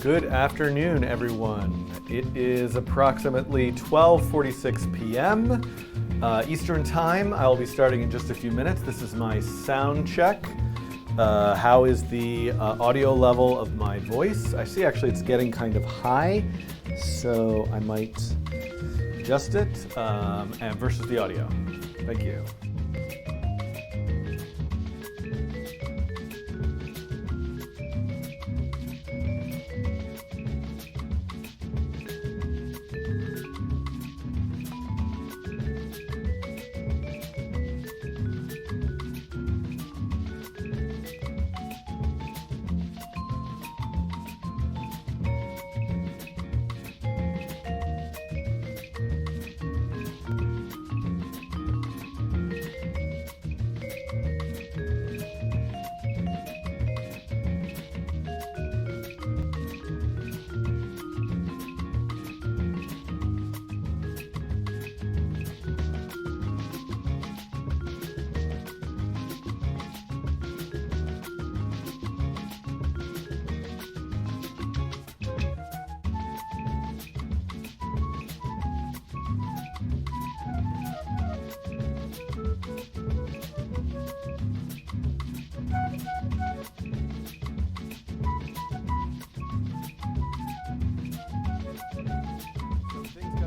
Good afternoon, everyone. It is approximately 12:46 p.m. Eastern Time. I will be starting in just a few minutes. This is my sound check. How is the audio level of my voice? I see actually it's getting kind of high, so I might adjust it and versus the audio. Thank you.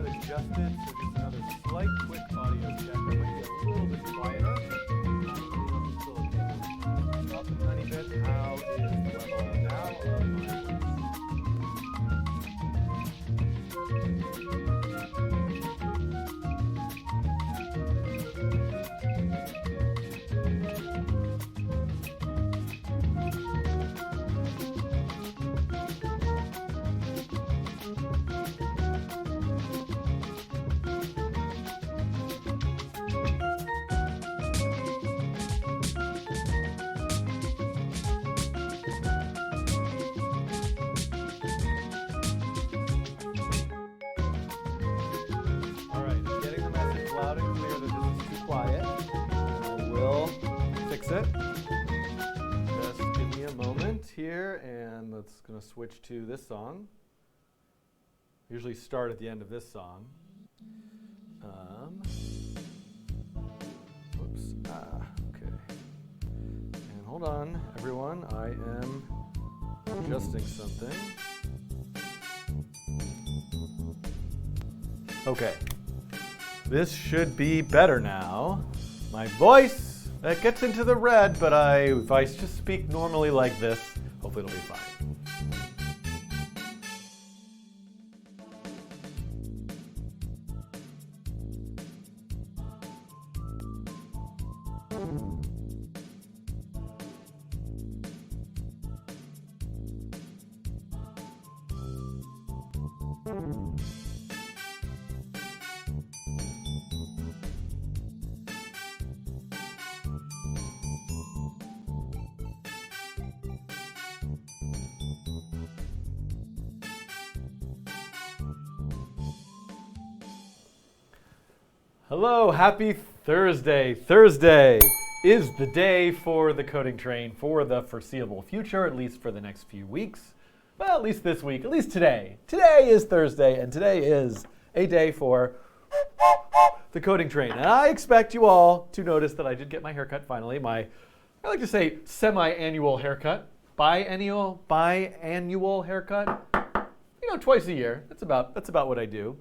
Adjusted, so just another slight quick audio check. It might be a little bit quieter. Still okay. Up a tiny bit. How is the level now of my voice? Loud and clear that this is too quiet. I will fix it. Just give me a moment here, and let's gonna switch to this song. Usually start at the end of this song. Okay. And hold on, everyone. I am adjusting something. Okay. This should be better now. My voice, that gets into the red, but if I just speak normally like this, hopefully it'll be fine. Hello, happy Thursday. Thursday is the day for the coding train for the foreseeable future, at least for the next few weeks. Well, at least this week, at least today. Today is Thursday, and today is a day for the coding train. And I expect you all to notice that I did get my haircut finally. I like to say semi-annual haircut. Biannual haircut. Twice a year. That's about what I do.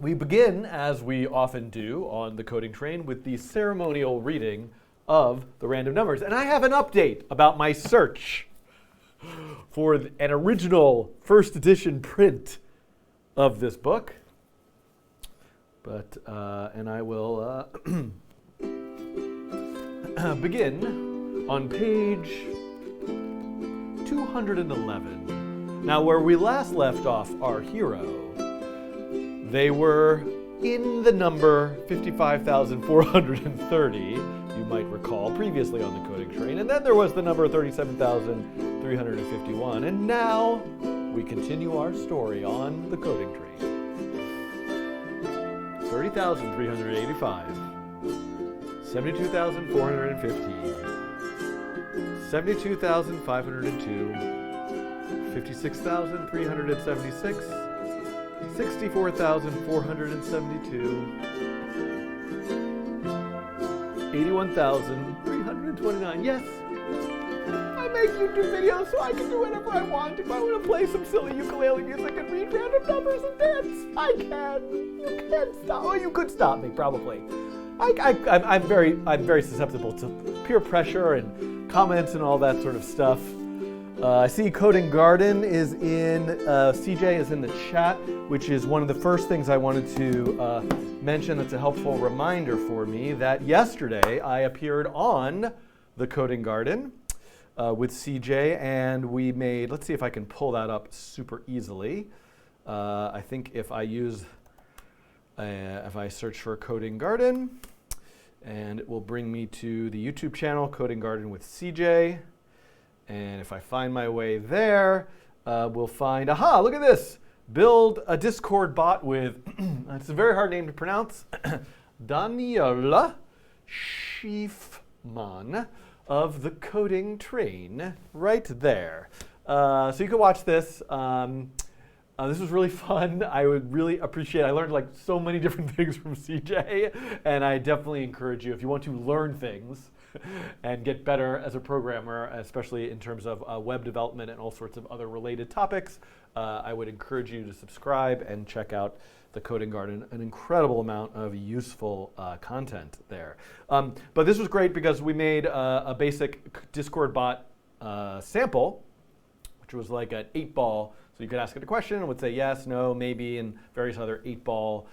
We begin, as we often do on the coding train, with the ceremonial reading of the random numbers. And I have an update about my search for an original first edition print of this book. And I will begin on page 211. Now, where we last left off our hero, they were in the number 55,430, you might recall, previously on the coding train. And then there was the number 37,351. And now we continue our story on the coding train. 30,385, 72,415, 72,502, 56,376, 64,472, 81,329. Yes, I make YouTube videos so I can do whatever I want. If I want to play some silly ukulele music and read random numbers and dance, I can. You can't stop. Oh, you could stop me, probably. I'm very susceptible to peer pressure and comments and all that sort of stuff. I see Coding Garden is in, CJ is in the chat, which is one of the first things I wanted to mention that's a helpful reminder for me that yesterday I appeared on the Coding Garden with CJ, and we made, let's see if I can pull that up super easily. I think if I search for Coding Garden, and it will bring me to the YouTube channel, Coding Garden with CJ. And if I find my way there, we'll find, aha, look at this. Build a Discord bot with, it's a very hard name to pronounce, Daniela Schiefman of the Coding Train, right there. So you can watch this. This was really fun. I would really appreciate it. I learned like so many different things from CJ, and I definitely encourage you, if you want to learn things and get better as a programmer, especially in terms of web development and all sorts of other related topics, I would encourage you to subscribe and check out the Coding Garden, an incredible amount of useful content there. But this was great because we made a basic Discord bot sample, which was like an 8-ball. So you could ask it a question and would say yes, no, maybe, and various other 8-ball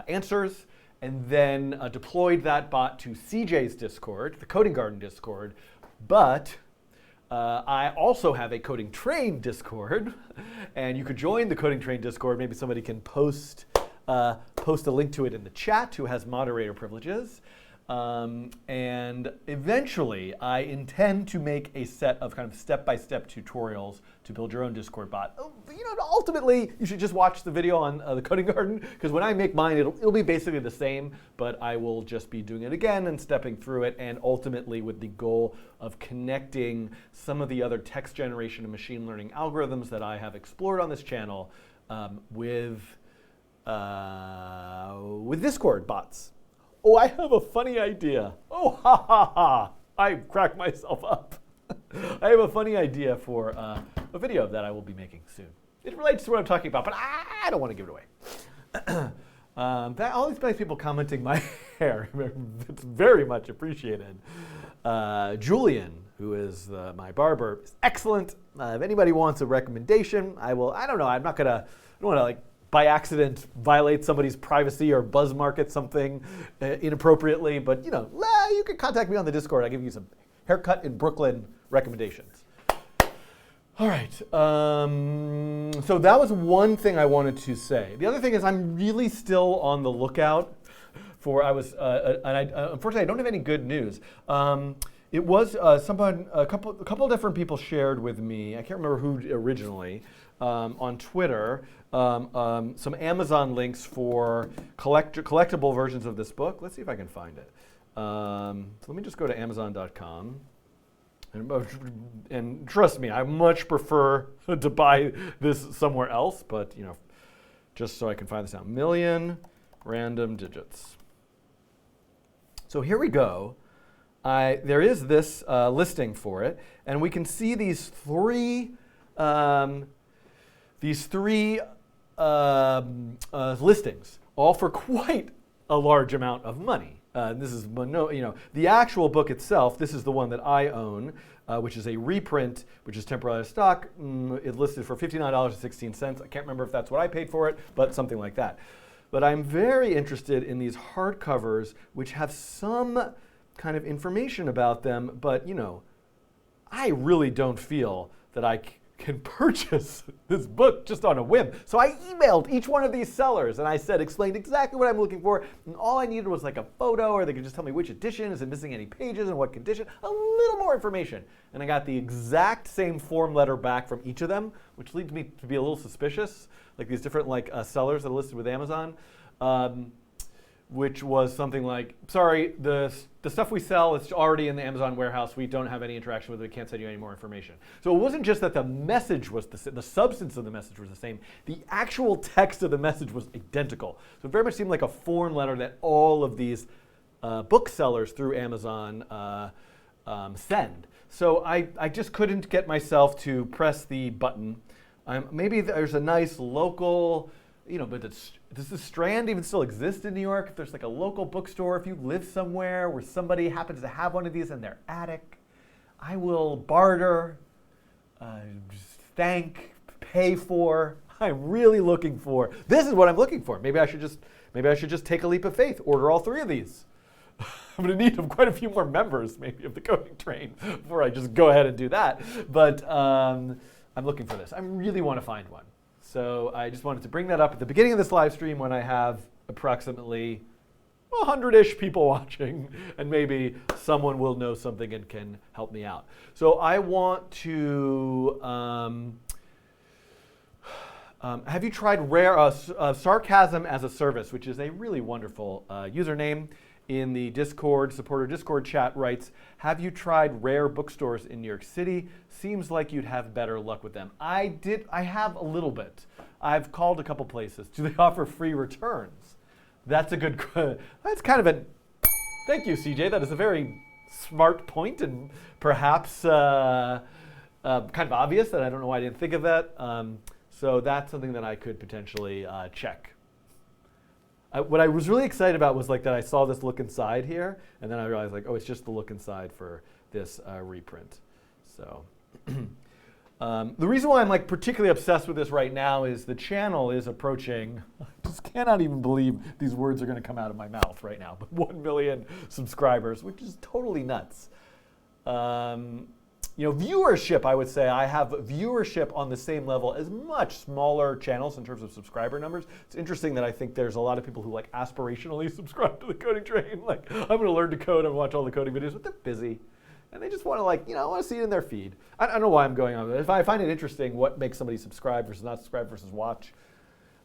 answers, and then deployed that bot to CJ's Discord, the Coding Garden Discord. But I also have a Coding Train Discord, and you could join the Coding Train Discord. Maybe somebody can post a link to it in the chat who has moderator privileges. And eventually, I intend to make a set of kind of step-by-step tutorials to build your own Discord bot. You know, ultimately, you should just watch the video on the Coding Garden, because when I make mine, it'll be basically the same, but I will just be doing it again and stepping through it, and ultimately with the goal of connecting some of the other text generation and machine learning algorithms that I have explored on this channel with Discord bots. Oh, I have a funny idea. Oh, ha, ha, ha. I cracked myself up. I have a funny idea for a video that I will be making soon. It relates to what I'm talking about, but I don't want to give it away. All these nice people commenting my hair. It's very much appreciated. Julian, who is my barber, is excellent. If anybody wants a recommendation, I will. I don't know. I don't want to like by accident violate somebody's privacy or buzz market something inappropriately, but you know, you can contact me on the Discord. I'll give you some haircut in Brooklyn recommendations. All right, so that was one thing I wanted to say. The other thing is I'm really still on the lookout for, unfortunately I don't have any good news. It was a couple different people shared with me, I can't remember who originally, on Twitter, some Amazon links for collectible versions of this book. Let's see if I can find it. So let me just go to Amazon.com. And trust me, I much prefer to buy this somewhere else, but you know, just so I can find this out. Million random digits. So here we go. There is this listing for it, and we can see these three listings, all for quite a large amount of money. This is the actual book itself. This is the one that I own, which is a reprint, which is temporarily out of stock. It's listed for $59.16. I can't remember if that's what I paid for it, but something like that. But I'm very interested in these hardcovers, which have some kind of information about them, but you know, I really don't feel that I can purchase this book just on a whim. So I emailed each one of these sellers and I said, explained exactly what I'm looking for, and all I needed was like a photo, or they could just tell me which edition, is it missing any pages and what condition, a little more information. And I got the exact same form letter back from each of them, which leads me to be a little suspicious, like these different sellers that are listed with Amazon. which was something like, sorry, the stuff we sell is already in the Amazon warehouse. We don't have any interaction with it. We can't send you any more information. So it wasn't just that the message was the substance of the message was the same. The actual text of the message was identical. So it very much seemed like a form letter that all of these booksellers through Amazon send. So I just couldn't get myself to press the button. Maybe there's a nice local, but does the Strand even still exist in New York? If there's like a local bookstore, if you live somewhere where somebody happens to have one of these in their attic, I will barter, thank, pay for. I'm really looking for. This is what I'm looking for. Maybe I should just take a leap of faith. Order all 3 of these. I'm going to need quite a few more members, maybe, of the coding train before I just go ahead and do that. But I'm looking for this. I really want to find one. So I just wanted to bring that up at the beginning of this live stream when I have approximately 100-ish people watching, and maybe someone will know something and can help me out. So I want to, have you tried Sarcasm as a Service, which is a really wonderful username in the Discord, supporter Discord chat writes, have you tried rare bookstores in New York City? Seems like you'd have better luck with them. I have a little bit. I've called a couple places. Do they offer free returns? That's a good, that's kind of thank you, CJ. That is a very smart point and perhaps kind of obvious that I don't know why I didn't think of that. So that's something that I could potentially check. What I was really excited about was that I saw this look inside here, and then I realized it's just the look inside for this reprint. So the reason why I'm particularly obsessed with this right now is the channel is approaching, I just cannot even believe these words are going to come out of my mouth right now, but 1 million subscribers, which is totally nuts. Viewership, I would say I have viewership on the same level as much smaller channels in terms of subscriber numbers. It's interesting that I think there's a lot of people who aspirationally subscribe to the coding train. I'm going to learn to code and watch all the coding videos, but they're busy. And they just want to I want to see it in their feed. I don't know why I'm going on with it. If I find it interesting, what makes somebody subscribe versus not subscribe versus watch.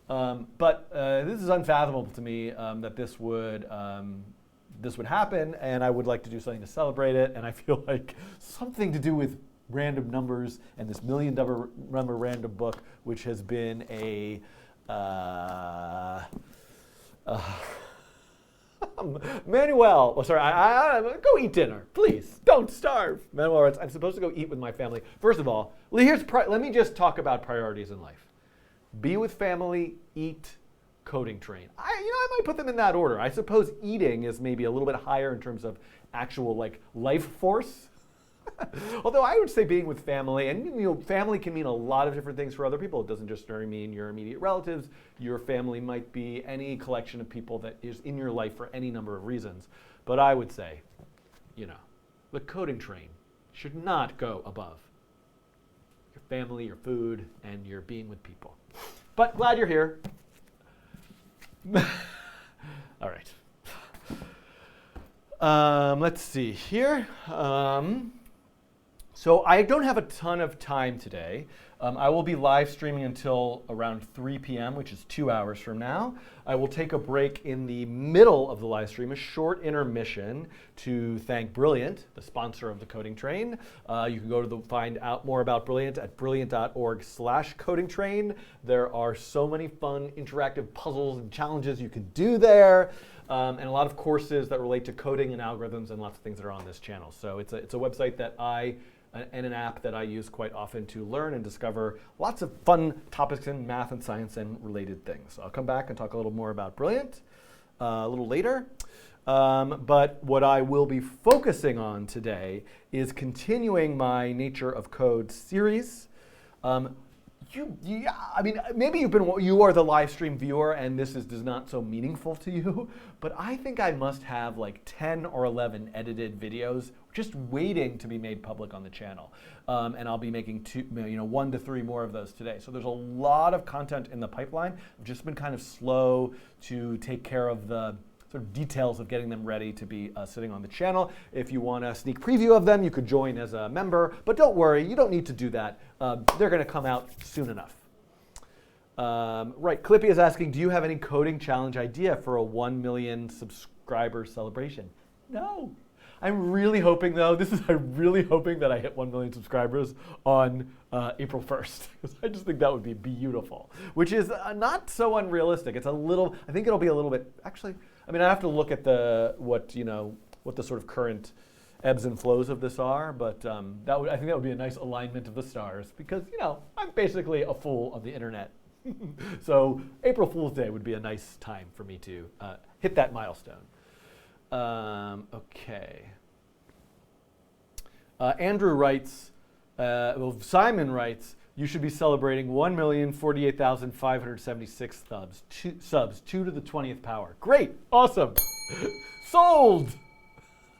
But this is unfathomable to me that this would happen, and I would like to do something to celebrate it, and I feel like something to do with random numbers and this $1 million number random book, which has been a Manuel, go eat dinner, please, don't starve. Manuel writes, I'm supposed to go eat with my family. First of all, let me just talk about priorities in life. Be with family, eat, coding train. I might put them in that order. I suppose eating is maybe a little bit higher in terms of actual life force. Although I would say being with family, and family can mean a lot of different things for other people. It doesn't just mean your immediate relatives. Your family might be any collection of people that is in your life for any number of reasons. But I would say, the coding train should not go above your family, your food, and your being with people. But glad you're here. All right. Let's see here. So I don't have a ton of time today. I will be live streaming until around 3 p.m., which is 2 hours from now. I will take a break in the middle of the live stream, a short intermission to thank Brilliant, the sponsor of the Coding Train. You can go to find out more about Brilliant at brilliant.org/codingtrain. There are so many fun interactive puzzles and challenges you can do there. And a lot of courses that relate to coding and algorithms and lots of things that are on this channel. So it's a website that and an app that I use quite often to learn and discover lots of fun topics in math and science and related things. So I'll come back and talk a little more about Brilliant a little later. But what I will be focusing on today is continuing my Nature of Code series. Maybe you are the live stream viewer and this is not so meaningful to you, but I think I must have 10 or 11 edited videos just waiting to be made public on the channel. And I'll be making 1 to 3 more of those today. So there's a lot of content in the pipeline. I've just been kind of slow to take care of the sort of details of getting them ready to be sitting on the channel. If you want a sneak preview of them, you could join as a member, but don't worry, you don't need to do that. They're going to come out soon enough. Right, Clippy is asking, do you have any coding challenge idea for a 1 million subscriber celebration? No. I'm really hoping, though, I'm really hoping that I hit 1 million subscribers on April 1st. Because I just think that would be beautiful, which is not so unrealistic. It's a little, I think it'll be a little bit, actually, I mean, I have to look at what the sort of current ebbs and flows of this are, but I think that would be a nice alignment of the stars because, I'm basically a fool on the internet. So April Fool's Day would be a nice time for me to hit that milestone. Okay. Andrew writes, Simon writes, you should be celebrating 1,048,576 subs, 2 to the 20th power. Great, awesome, sold.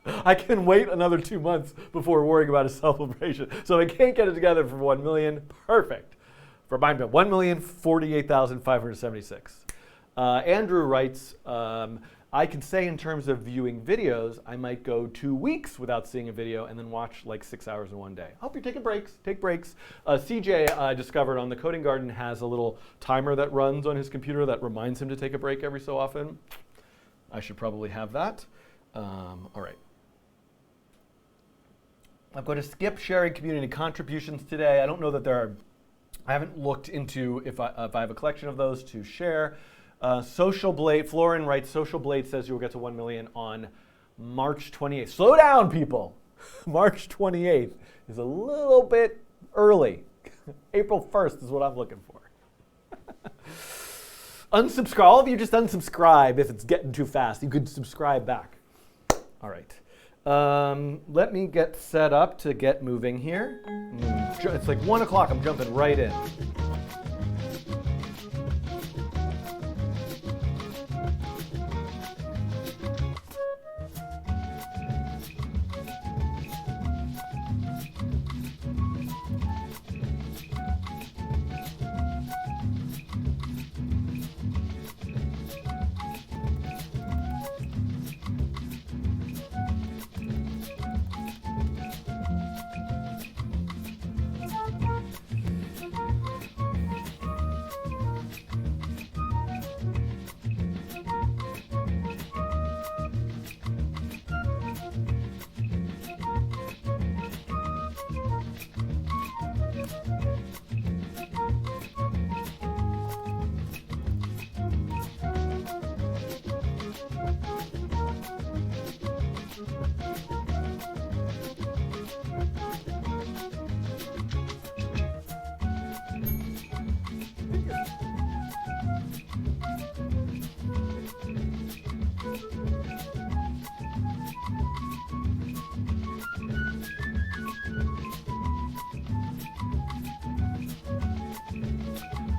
I can wait another 2 months before worrying about a celebration. So I can't get it together for 1 million, perfect. For mine, 1,048,576. Andrew writes, I can say in terms of viewing videos, I might go 2 weeks without seeing a video and then watch like 6 hours in one day. I hope you're taking breaks. Take breaks. CJ discovered on the Coding Garden has a little timer that runs on his computer that reminds him to take a break every so often. I should probably have that. All right. I'm going to skip sharing community contributions today. I don't know that I haven't looked into if I have a collection of those to share. Social Blade, Florin writes, Social Blade says you'll get to 1 million on March 28th. Slow down, people. March 28th is a little bit early. April 1st is what I'm looking for. Unsubscribe. All of you just unsubscribe if it's getting too fast. You could subscribe back. All right. Let me get set up to get moving here. It's like 1 o'clock. I'm jumping right in.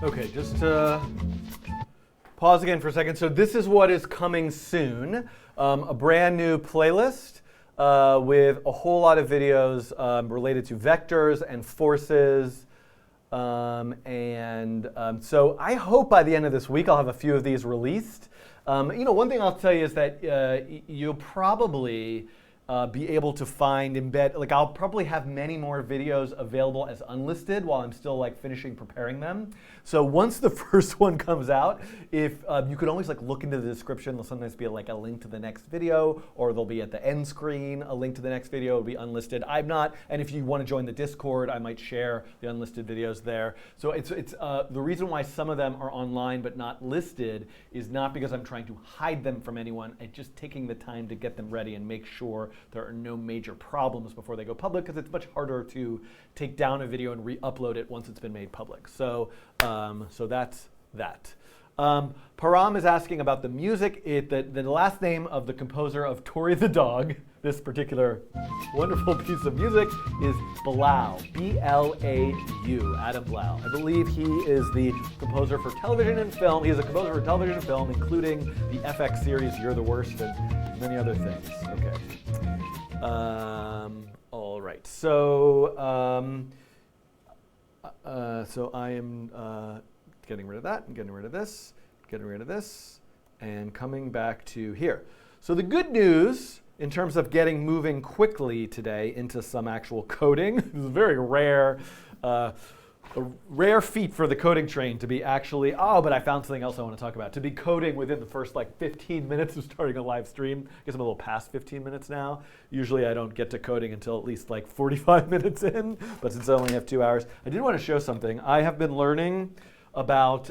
Okay, just pause again for a second. So this is what is coming soon. A brand new playlist with a whole lot of videos related to vectors and forces. So I hope by the end of this week I'll have a few of these released. One thing I'll tell you is that you'll probably be able to find I'll probably have many more videos available as unlisted while I'm still finishing preparing them. So once the first one comes out, if you could always look into the description, there'll sometimes be a link to the next video, or there'll be at the end screen a link to the next video. It'll be unlisted. I'm not, and if you want to join the Discord, I might share the unlisted videos there. So it's the reason why some of them are online but not listed is not because I'm trying to hide them from anyone. It's just taking the time to get them ready and make sure there are no major problems before they go public, because it's much harder to take down a video and re-upload it once it's been made public. So that's that. Param is asking about the music. The last name of the composer of Tori the Dog, this particular wonderful piece of music, is Blau, B-L-A-U, Adam Blau. I believe he is the composer for television and film. He is a composer for television and film, including the FX series You're the Worst and many other things. Okay. All right. So I am getting rid of that and getting rid of this, getting rid of this, and coming back to here. So the good news in terms of getting moving quickly today into some actual coding, this is very rare. a rare feat for the coding train to be actually, but I found something else I want to talk about. To be coding within the first like 15 minutes of starting a live stream. I guess I'm a little past 15 minutes now. Usually I don't get to coding until at least like 45 minutes in, but since I only have 2 hours, I did want to show something. I have been learning about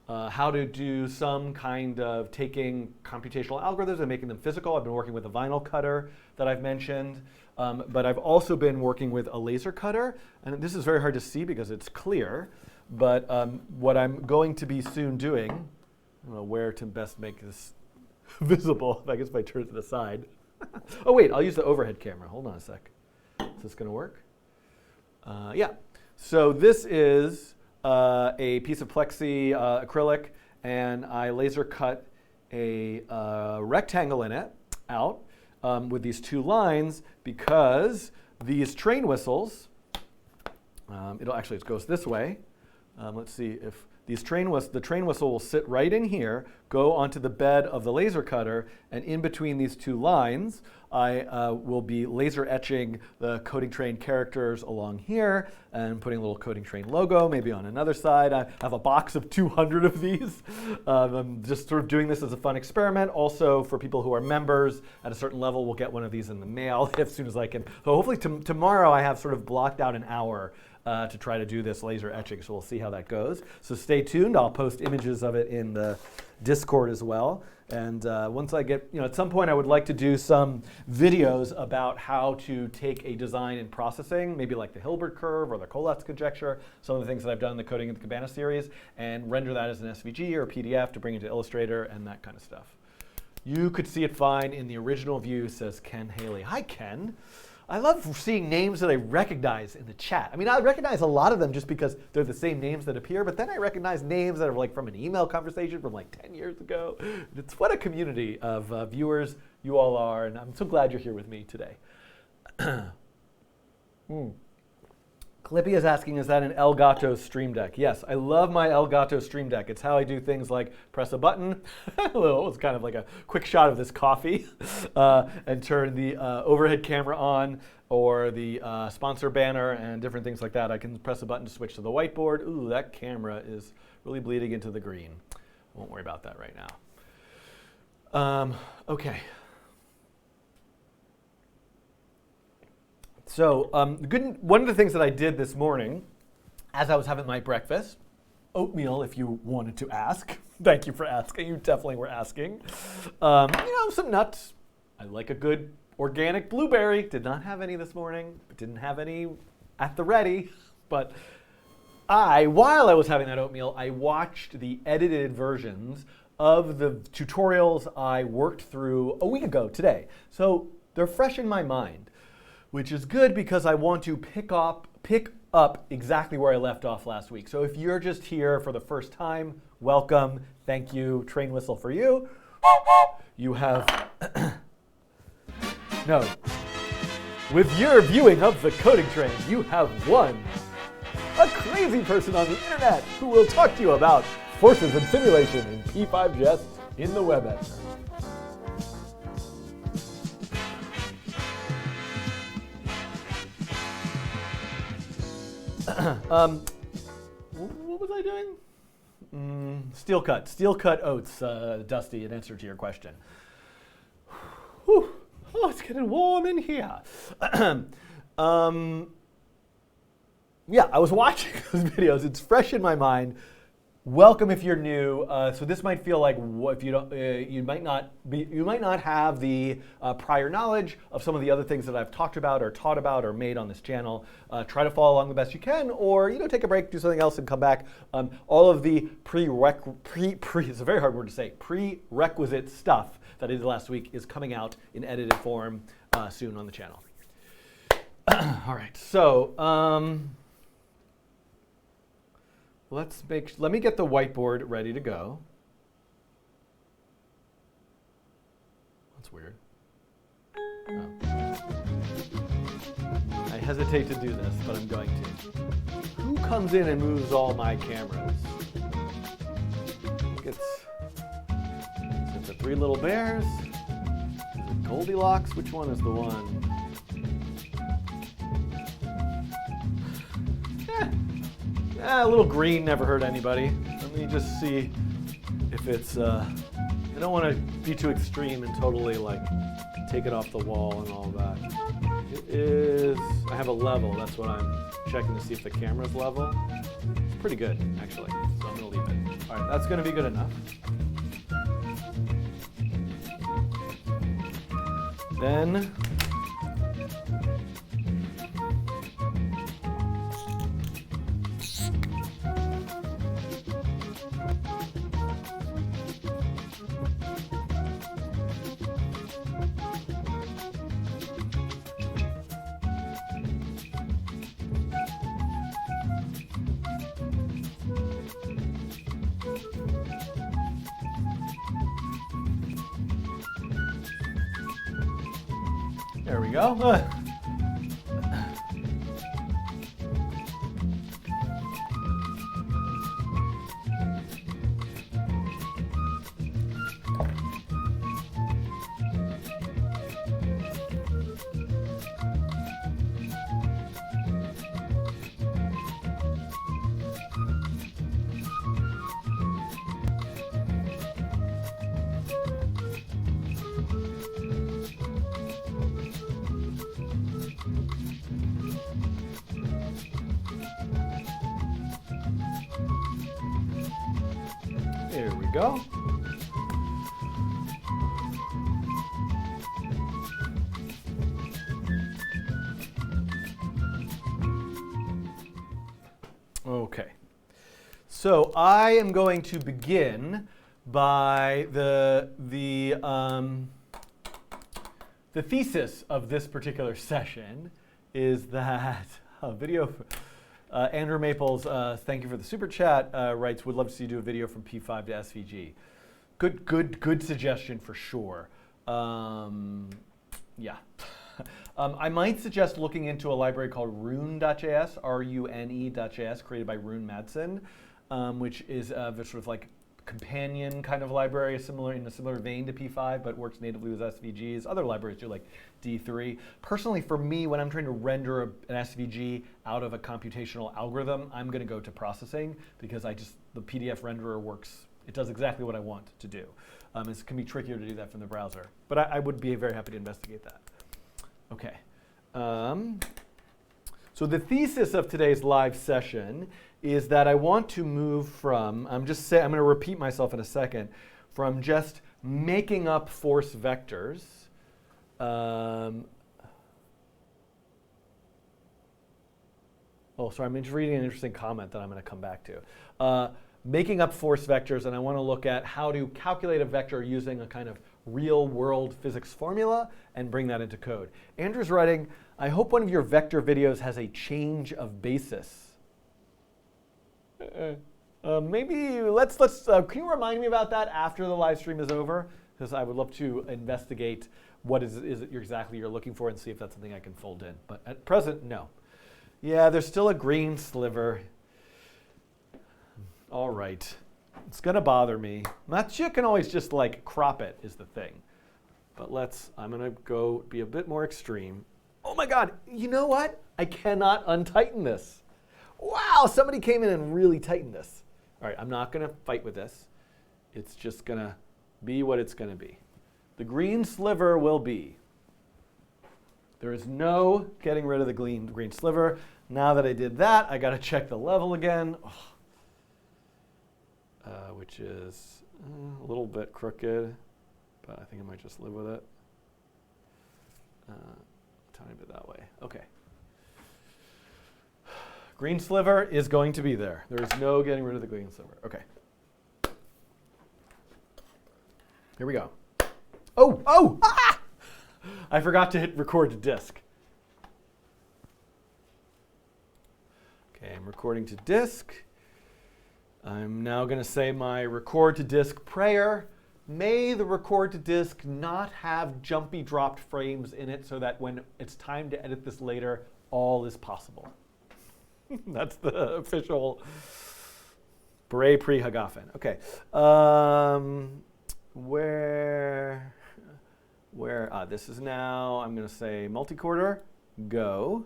how to do some kind of taking computational algorithms and making them physical. I've been working with a vinyl cutter that I've mentioned. But I've also been working with a laser cutter, and this is very hard to see because it's clear, but what I'm going to be soon doing, I don't know where to best make this visible, I guess if I turn it to the side. Oh wait, I'll use the overhead camera, hold on a sec. Is this gonna work? Yeah, so this is a piece of plexi acrylic, and I laser cut a rectangle in it out. With these 2 lines, because these train whistles, it goes this way. Let's see if the train whistle will sit right in here, go onto the bed of the laser cutter, and in between these 2 lines, I will be laser etching the coding train characters along here and putting a little coding train logo, maybe on another side. I have a box of 200 of these. I'm just sort of doing this as a fun experiment. Also, for people who are members at a certain level, we'll get one of these in the mail as soon as I can. So hopefully tomorrow I have sort of blocked out an hour to try to do this laser etching, so we'll see how that goes. So stay tuned. I'll post images of it in the Discord as well. And once I get, at some point I would like to do some videos about how to take a design in processing, maybe like the Hilbert curve or the Collatz conjecture, some of the things that I've done in the Coding in the Cabana series, and render that as an SVG or a PDF to bring into Illustrator and that kind of stuff. You could see it fine in the original view, says Ken Haley. Hi, Ken. I love seeing names that I recognize in the chat. I mean, I recognize a lot of them just because they're the same names that appear, but then I recognize names that are like from an email conversation from like 10 years ago. It's what a community of viewers you all are, and I'm so glad you're here with me today. Clippy is asking, is that an Elgato Stream Deck? Yes, I love my Elgato Stream Deck. It's how I do things like press a button. It's kind of like a quick shot of this coffee and turn the overhead camera on, or the sponsor banner and different things like that. I can press a button to switch to the whiteboard. Ooh, that camera is really bleeding into the green. I won't worry about that right now. Okay. So one of the things that I did this morning, as I was having my breakfast, oatmeal if you wanted to ask. Thank you for asking. You definitely were asking. Some nuts. I like a good organic blueberry. Did not have any this morning. Didn't have any at the ready. But while I was having that oatmeal, I watched the edited versions of the tutorials I worked through a week ago today. So they're fresh in my mind, which is good because I want to pick up exactly where I left off last week. So if you're just here for the first time, welcome, thank you, train whistle for you. You have, no, with your viewing of the coding train, you have won a crazy person on the internet who will talk to you about forces and simulation in P5 in the web editor. What was I doing? Steel cut oats, Dusty, in answer to your question. Whew. Oh, it's getting warm in here. Yeah, I was watching those videos. It's fresh in my mind. Welcome if you're new. So this might feel like if you don't, you might not have the prior knowledge of some of the other things that I've talked about or taught about or made on this channel. Try to follow along the best you can, or take a break, do something else, and come back. All of the it's a very hard word to say, prerequisite stuff that I did last week is coming out in edited form soon on the channel. All right, so. Let me get the whiteboard ready to go. That's weird. Oh. I hesitate to do this, but I'm going to. Who comes in and moves all my cameras? It's the Three Little Bears. Is it Goldilocks? Which one is the one? A little green never hurt anybody. Let me just see if it's, I don't want to be too extreme and totally like take it off the wall and all that. It is, I have a level, that's what I'm checking to see if the camera's level. It's pretty good, actually, so I'm gonna leave it. All right, that's gonna be good enough. Then, there we go. There we go. Okay. So I am going to begin by the thesis of this particular session is that video. Andrew Maples, thank you for the super chat. Writes, would love to see you do a video from P5 to SVG. Good suggestion for sure. Yeah. I might suggest looking into a library called Rune.js, R-U-N-E.js, created by Rune Madsen, which is sort of like companion kind of library, in a similar vein to P5, but works natively with SVGs. Other libraries do, like D3. Personally, for me, when I'm trying to render an SVG out of a computational algorithm, I'm going to go to processing because the PDF renderer works. It does exactly what I want to do. It can be trickier to do that from the browser, but I would be very happy to investigate that. Okay. So the thesis of today's live session is that I want to move from, I'm going to repeat myself in a second, from just making up force vectors. Oh, sorry, I'm just reading an interesting comment that I'm going to come back to. Making up force vectors, and I want to look at how to calculate a vector using a kind of real-world physics formula and bring that into code. Andrew's writing, I hope one of your vector videos has a change of basis. Maybe let's can you remind me about that after the live stream is over? Because I would love to investigate what is it exactly you're looking for and see if that's something I can fold in. But at present, no. Yeah, there's still a green sliver. All right. It's going to bother me. You can always just like crop it is the thing. But I'm going to go be a bit more extreme. Oh my God, you know what? I cannot untighten this. Wow, somebody came in and really tightened this. All right, I'm not going to fight with this. It's just going to be what it's going to be. The green sliver will be. There is no getting rid of the green sliver. Now that I did that, I got to check the level again, which is a little bit crooked, but I think I might just live with it. A tiny bit that way. Okay. Green sliver is going to be there. There is no getting rid of the green sliver. Okay. Here we go. Oh! Ah! I forgot to hit record to disk. Okay, I'm recording to disk. I'm now going to say my record to disk prayer. May the record to disk not have jumpy dropped frames in it so that when it's time to edit this later, all is possible. That's the official Beret pre-Hagafen. Okay. This is now, I'm going to say multi-quarter, go.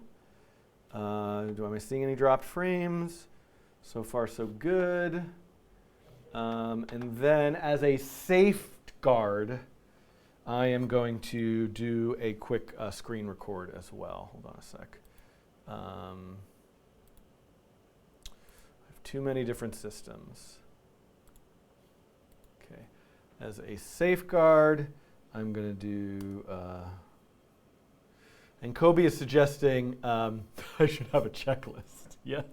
Am I seeing any dropped frames? So far, so good. And then as a safeguard, I am going to do a quick screen record as well. Hold on a sec. I have too many different systems. Okay. As a safeguard, I'm going to do, and Kobe is suggesting I should have a checklist. Yes.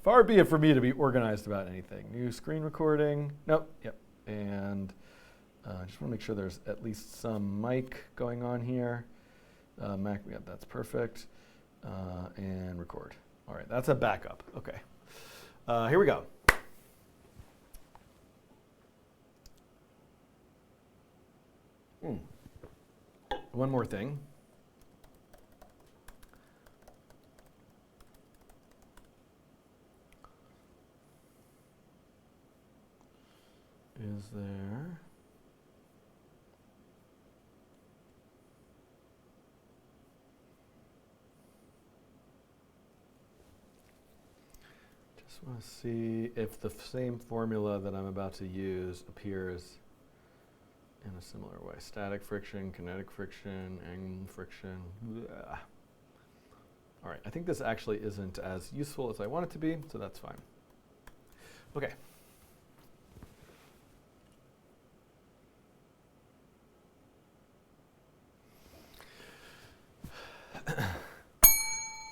Far be it for me to be organized about anything. New screen recording. Nope. Yep. And I just want to make sure there's at least some mic going on here. Mac, yeah, that's perfect. And record. All right, that's a backup. Okay. Here we go. One more thing. Is there? Just want to see if the same formula that I'm about to use appears in a similar way. Static friction, kinetic friction, angle friction. Blah. All right, I think this actually isn't as useful as I want it to be, so that's fine. Okay.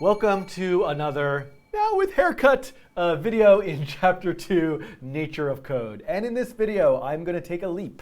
Welcome to another, now with haircut, video in Chapter 2, Nature of Code. And in this video, I'm going to take a leap.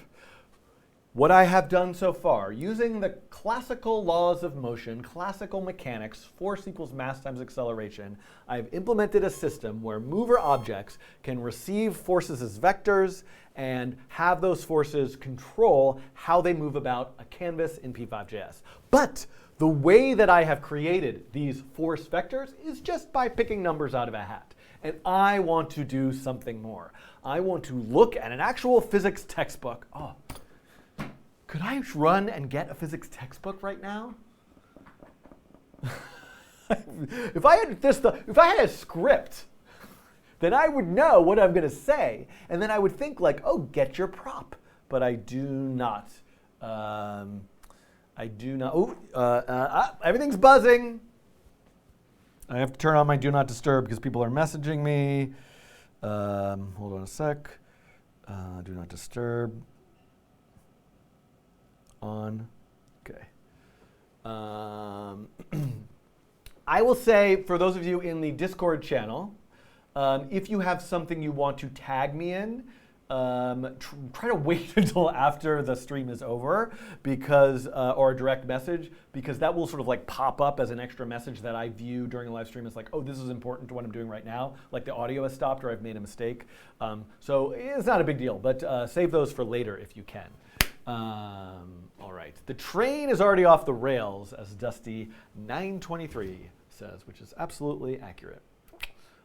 What I have done so far, using the classical laws of motion, classical mechanics, force equals mass times acceleration, I've implemented a system where mover objects can receive forces as vectors and have those forces control how they move about a canvas in P5.js. But the way that I have created these force vectors is just by picking numbers out of a hat. And I want to do something more. I want to look at an actual physics textbook. Oh, could I run and get a physics textbook right now? If I had a script, then I would know what I'm going to say, and then I would think like, oh, get your prop. But I do not. Everything's buzzing. I have to turn on my do not disturb because people are messaging me. Hold on a sec. Do not disturb. On. Okay. I will say, for those of you in the Discord channel, if you have something you want to tag me in, try to wait until after the stream is over, because or a direct message, because that will sort of like pop up as an extra message that I view during a live stream. It's like, oh, this is important to what I'm doing right now, like the audio has stopped or I've made a mistake. So it's not a big deal, but save those for later if you can. All right, the train is already off the rails, as Dusty 923 says, which is absolutely accurate.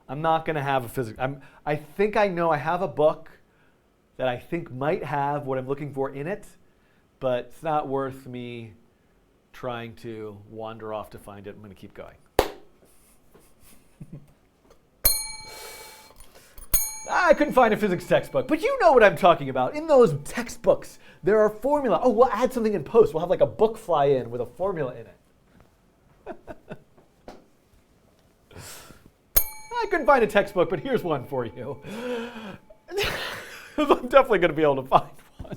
I'm not going to have a physics. I think I know I have a book that I think might have what I'm looking for in it, but it's not worth me trying to wander off to find it. I'm going to keep going. I couldn't find a physics textbook, but you know what I'm talking about. In those textbooks, there are formula. Oh, we'll add something in post. We'll have like a book fly in with a formula in it. I couldn't find a textbook, but here's one for you. I'm definitely going to be able to find one.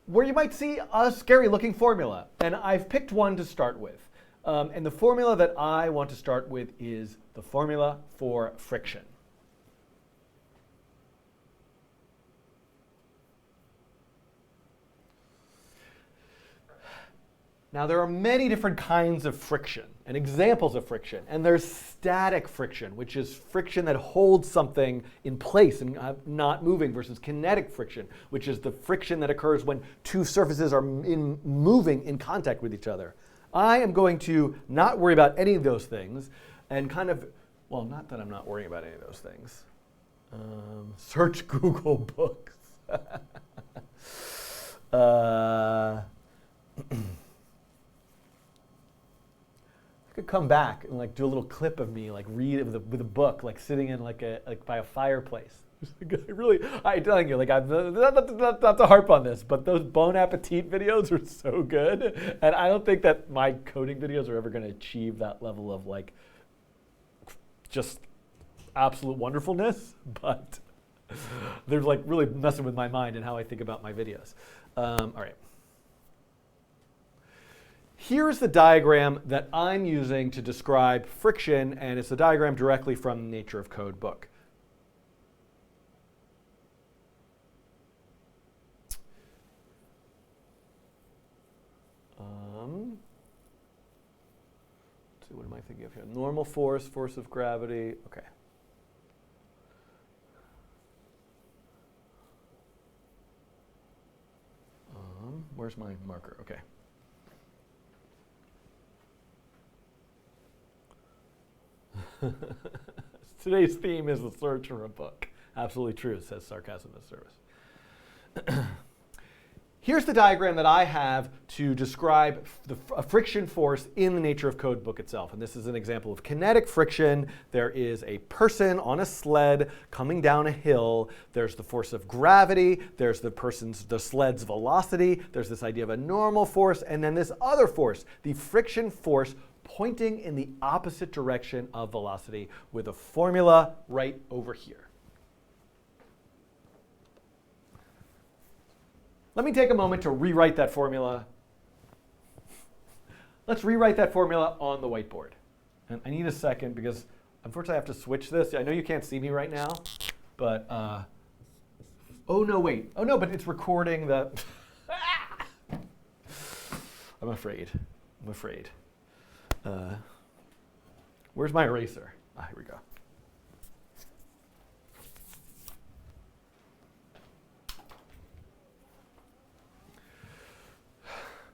Where you might see a scary looking formula. And I've picked one to start with. And the formula that I want to start with is the formula for friction. Now, there are many different kinds of friction and examples of friction. And there's static friction, which is friction that holds something in place and not moving, versus kinetic friction, which is the friction that occurs when two surfaces are moving in contact with each other. I am going to not worry about any of those things and kind of, well, not that I'm not worrying about any of those things. Search Google books. could come back and like do a little clip of me like read it with a book, like sitting in like by a fireplace. I'm telling you, like not to harp on this, but those Bon Appetit videos are so good, and I don't think that my coding videos are ever going to achieve that level of like just absolute wonderfulness. But they're like really messing with my mind and how I think about my videos. All right. Here's the diagram that I'm using to describe friction, and it's a diagram directly from the Nature of Code book. Let's see, what am I thinking of here? Normal force, force of gravity. Okay. Where's my marker? Okay. Today's theme is the search for a book. Absolutely true, says Sarcasm as Service. Here's the diagram that I have to describe a friction force in the Nature of Code book itself. And this is an example of kinetic friction. There is a person on a sled coming down a hill. There's the force of gravity. There's the sled's velocity. There's this idea of a normal force. And then this other force, the friction force pointing in the opposite direction of velocity, with a formula right over here. Let me take a moment to rewrite that formula. Let's rewrite that formula on the whiteboard. And I need a second because unfortunately I have to switch this. I know you can't see me right now, but oh no, wait. Oh no, but it's recording the I'm afraid. Where's my eraser? Ah, here we go.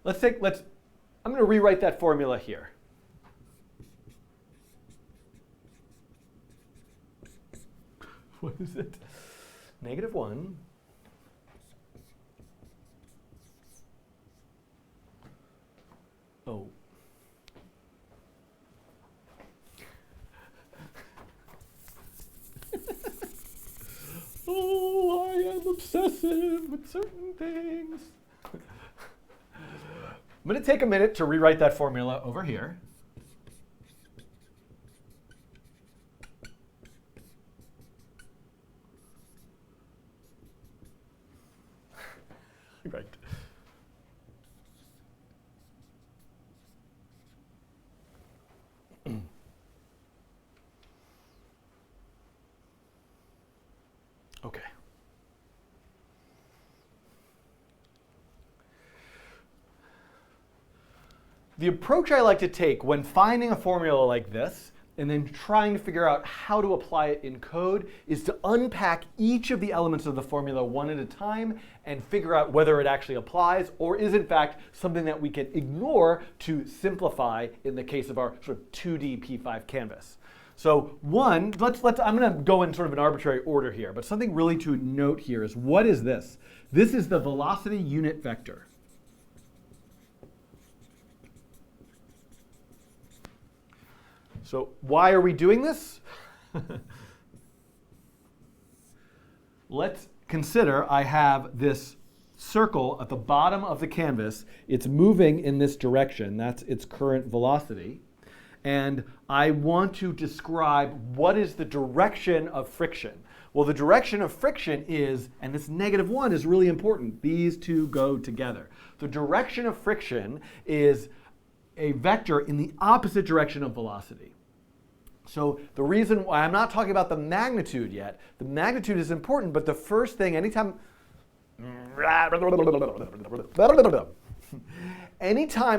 I'm going to rewrite that formula here. What is it? -1. Oh. Oh, I am obsessive with certain things. I'm going to take a minute to rewrite that formula over here. Right. Okay. The approach I like to take when finding a formula like this and then trying to figure out how to apply it in code is to unpack each of the elements of the formula one at a time and figure out whether it actually applies or is in fact something that we can ignore to simplify in the case of our sort of 2D P5 canvas. So one, I'm going to go in sort of an arbitrary order here, but something really to note here is, what is this? This is the velocity unit vector. So why are we doing this? Let's consider I have this circle at the bottom of the canvas. It's moving in this direction. That's its current velocity. And I want to describe what is the direction of friction. Well, the direction of friction is, and this -1 is really important, these two go together. The direction of friction is a vector in the opposite direction of velocity. So the reason why I'm not talking about the magnitude yet, the magnitude is important, but the first thing, anytime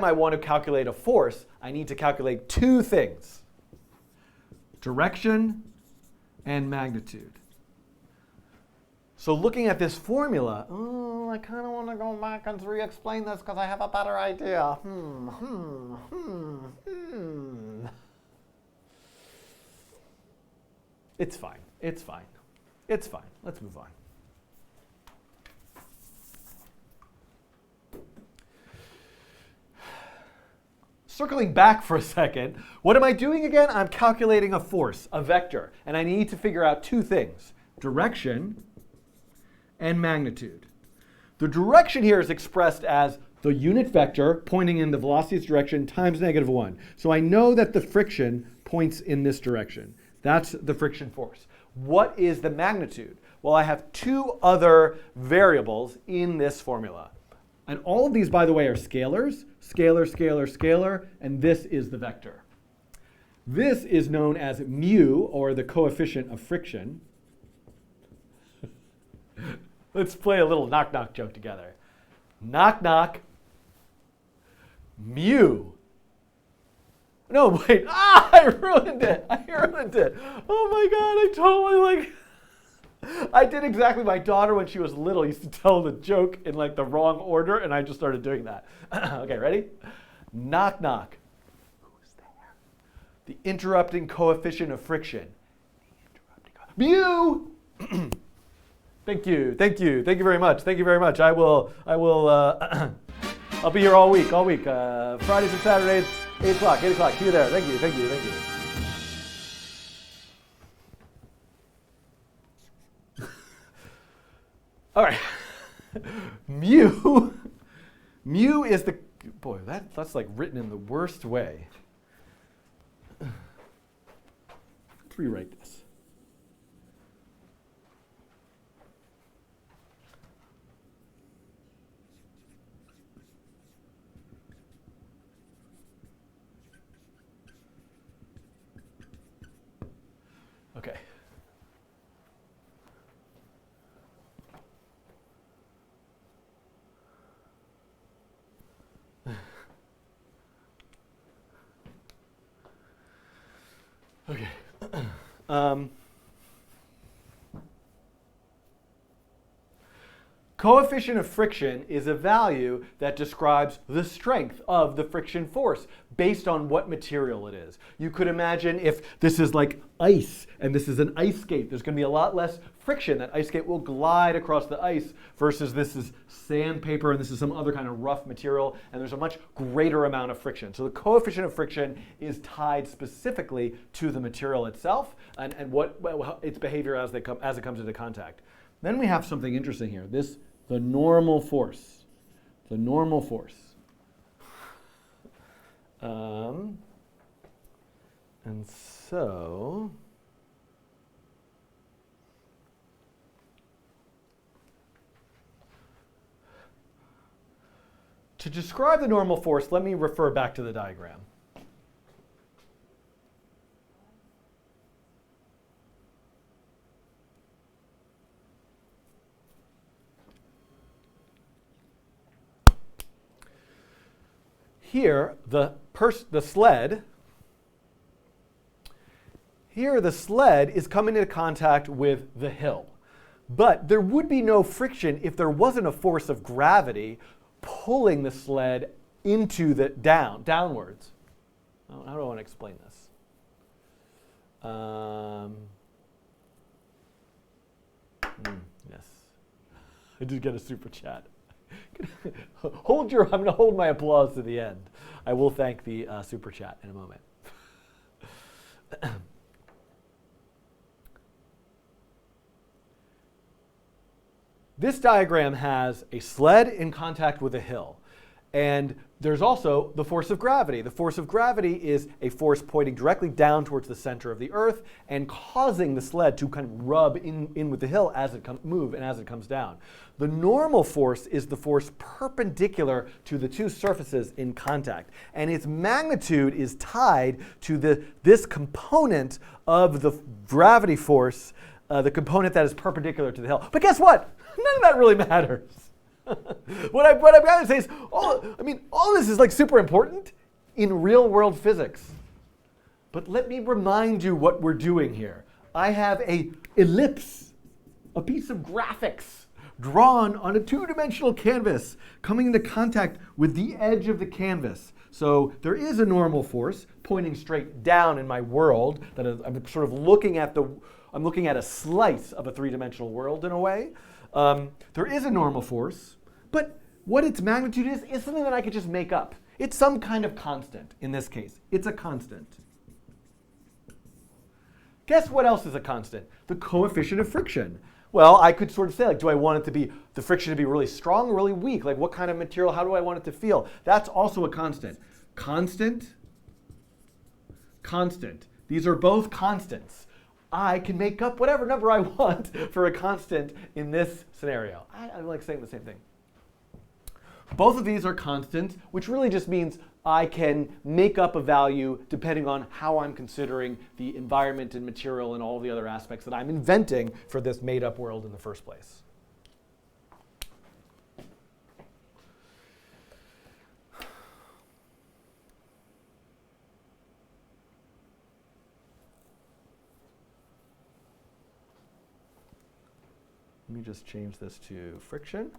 I want to calculate a force, I need to calculate two things: direction and magnitude. So looking at this formula, I kind of want to go back and re-explain this because I have a better idea. It's fine. It's fine. It's fine. Let's move on. circling back for a second, what am I doing again? I'm calculating a force, a vector, and I need to figure out two things, direction and magnitude. The direction here is expressed as the unit vector pointing in the velocity's direction times -1. So I know that the friction points in this direction. That's the friction force. What is the magnitude? Well, I have two other variables in this formula. And all of these, by the way, are scalars. Scalar, scalar, scalar, and this is the vector. This is known as mu, or the coefficient of friction. Let's play a little knock-knock joke together. Knock-knock, mu. No, wait. I ruined it. Oh my God, I totally I did exactly. My daughter, when she was little, used to tell the joke in like the wrong order, and I just started doing that. Okay, ready? Knock, knock. Who's there? The interrupting coefficient of friction. Mu! Thank you very much. I will, I'll be here all week. Fridays and Saturdays, 8 o'clock. See you there. Thank you. All right, mu is the, boy, that's like written in the worst way. Let's rewrite this. Okay. Okay. Coefficient of friction is a value that describes the strength of the friction force based on what material it is. You could imagine if this is like ice and this is an ice skate, there's going to be a lot less friction. That ice skate will glide across the ice versus this is sandpaper and this is some other kind of rough material, and there's a much greater amount of friction. So the coefficient of friction is tied specifically to the material itself and what its behavior as it comes into contact. Then we have something interesting here. The normal force. And so, to describe the normal force, let me refer back to the diagram. Here, the sled is coming into contact with the hill. But there would be no friction if there wasn't a force of gravity pulling the sled into the downwards. How do I want to explain this? Yes. I did get a super chat. I'm going to hold my applause to the end. I will thank the super chat in a moment. This diagram has a sled in contact with a hill. And there's also the force of gravity. The force of gravity is a force pointing directly down towards the center of the earth and causing the sled to kind of rub in with the hill as it moves and as it comes down. The normal force is the force perpendicular to the two surfaces in contact. And its magnitude is tied to this component of the gravity force, the component that is perpendicular to the hill. But guess what? None of that really matters. What I've got to say is, all this is like super important in real world physics. But let me remind you what we're doing here. I have an ellipse, a piece of graphics drawn on a two-dimensional canvas coming into contact with the edge of the canvas. So there is a normal force pointing straight down in my world that I'm sort of looking at I'm looking at a slice of a three-dimensional world in a way. There is a normal force, but what its magnitude is something that I could just make up. It's some kind of constant in this case. It's a constant. Guess what else is a constant? The coefficient of friction. Well, I could sort of say, like, do I want it to be, the friction to be really strong or really weak? Like, what kind of material, how do I want it to feel? That's also a constant. Constant, constant. These are both constants. I can make up whatever number I want for a constant in this scenario. I like saying the same thing. Both of these are constants, which really just means I can make up a value depending on how I'm considering the environment and material and all the other aspects that I'm inventing for this made-up world in the first place. Let me just change this to friction.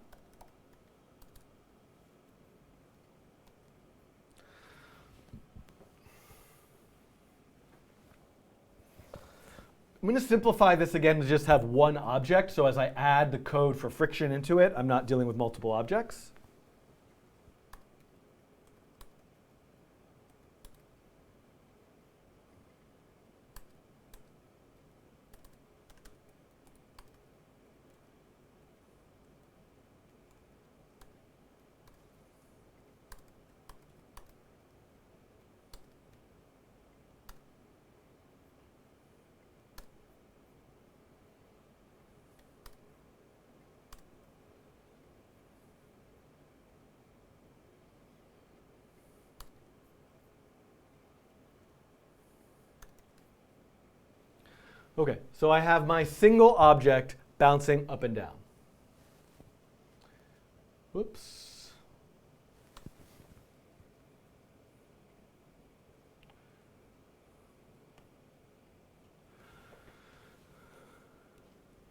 I'm going to simplify this again to just have one object. So as I add the code for friction into it, I'm not dealing with multiple objects. OK, so I have my single object bouncing up and down. Whoops.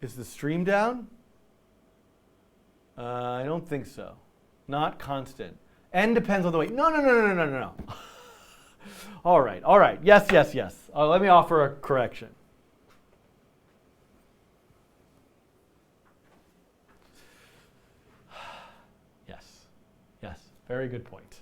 Is the stream down? I don't think so. Not constant. N depends on the weight. No. All right. Yes. Let me offer a correction. Yes, very good point.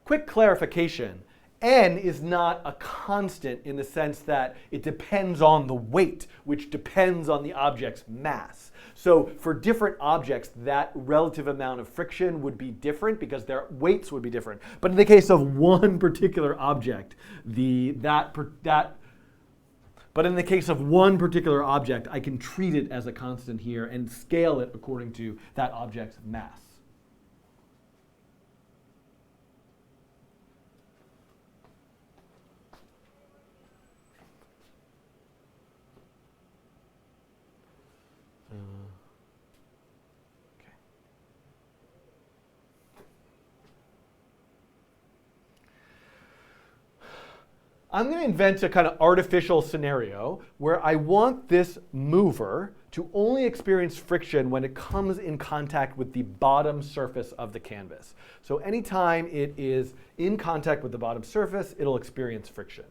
Quick clarification. N is not a constant in the sense that it depends on the weight, which depends on the object's mass. So for different objects, that relative amount of friction would be different because their weights would be different. But in the case of one particular object, but in the case of one particular object, I can treat it as a constant here and scale it according to that object's mass. I'm going to invent a kind of artificial scenario where I want this mover to only experience friction when it comes in contact with the bottom surface of the canvas. So anytime it is in contact with the bottom surface, it'll experience friction.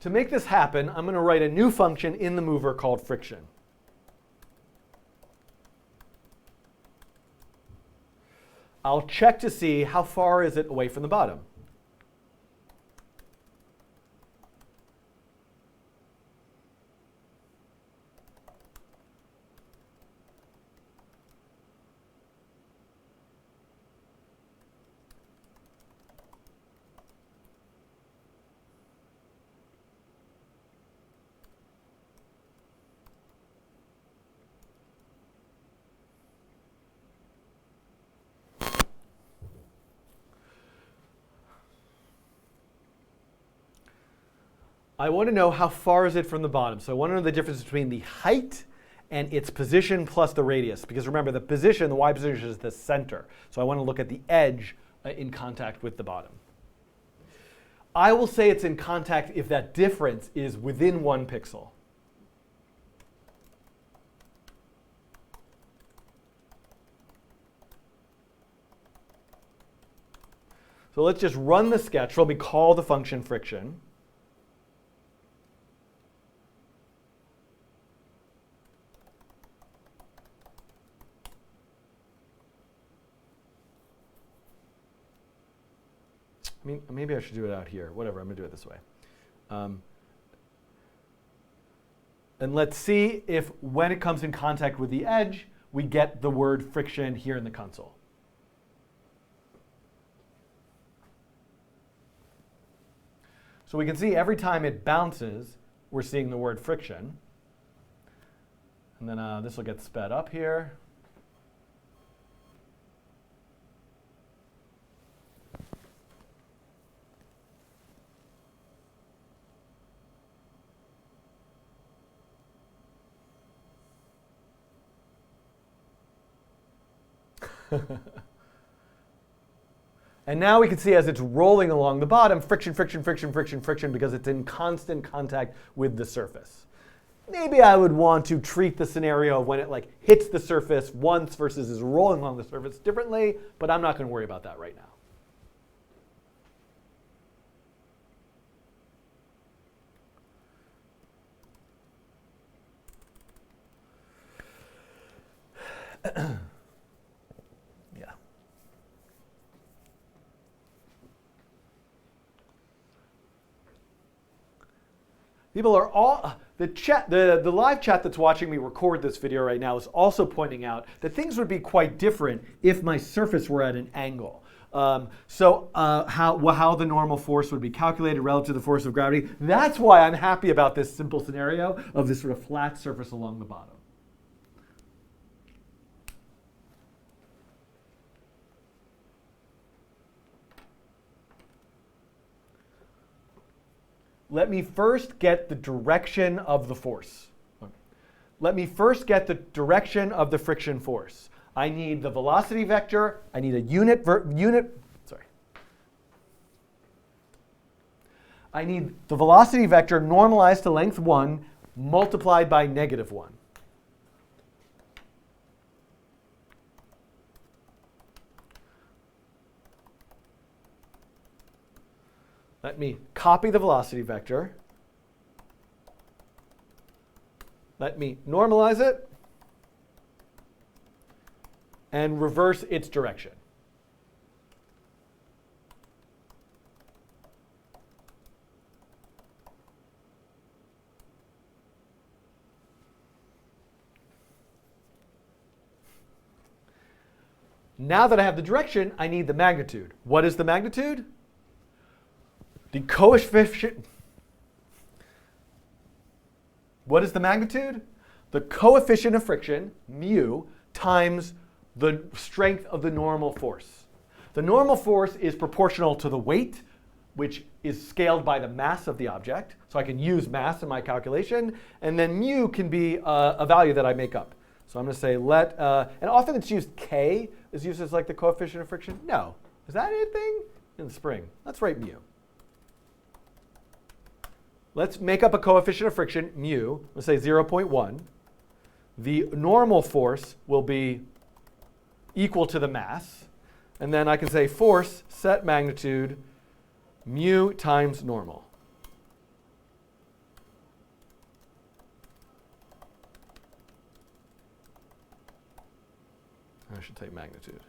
To make this happen, I'm going to write a new function in the mover called friction. I'll check to see how far is it away from the bottom. I want to know how far is it from the bottom. So I want to know the difference between the height and its position plus the radius. Because remember, the position, the y position is the center. So I want to look at the edge in contact with the bottom. I will say it's in contact if that difference is within 1 pixel. So let's just run the sketch. Let me call the function friction. I mean, maybe I should do it out here. Whatever, I'm going to do it this way. And let's see if when it comes in contact with the edge, we get the word friction here in the console. So we can see every time it bounces, we're seeing the word friction. And then this will get sped up here. And now we can see as it's rolling along the bottom, friction, friction, friction, friction, friction, because it's in constant contact with the surface. Maybe I would want to treat the scenario of when it like hits the surface once versus is rolling along the surface differently, but I'm not going to worry about that right now. People are all, the live chat that's watching me record this video right now is also pointing out that things would be quite different if my surface were at an angle. How the normal force would be calculated relative to the force of gravity. That's why I'm happy about this simple scenario of this sort of flat surface along the bottom. Let me first get the direction of the force. Let me first get the direction of the friction force. I need the velocity vector. I need a I need the velocity vector normalized to length 1 multiplied by -1. Let me copy the velocity vector. Let me normalize it and reverse its direction. Now that I have the direction, I need the magnitude. What is the magnitude? The coefficient. What is the magnitude? The coefficient of friction, mu, times the strength of the normal force. The normal force is proportional to the weight, which is scaled by the mass of the object. So I can use mass in my calculation. And then mu can be a value that I make up. So I'm going to say and often it's used K is used as like the coefficient of friction. No. Is that anything? In the spring. Let's write mu. Let's make up a coefficient of friction, mu. Let's say 0.1. The normal force will be equal to the mass. And then I can say force set magnitude mu times normal. I should take magnitude.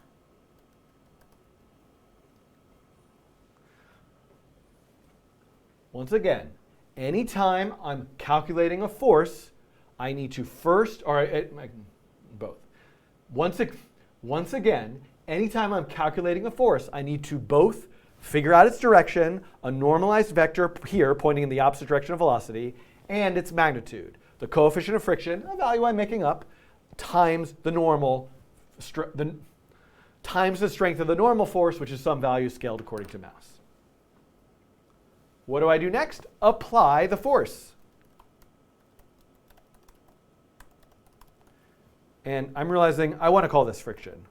Once again, anytime I'm calculating a force, I need to first, or both. Once again, anytime I'm calculating a force, I need to both figure out its direction, a normalized vector here pointing in the opposite direction of velocity, and its magnitude. The coefficient of friction, a value I'm making up, times the normal, times the strength of the normal force, which is some value scaled according to mass. What do I do next? Apply the force. And I'm realizing I want to call this friction.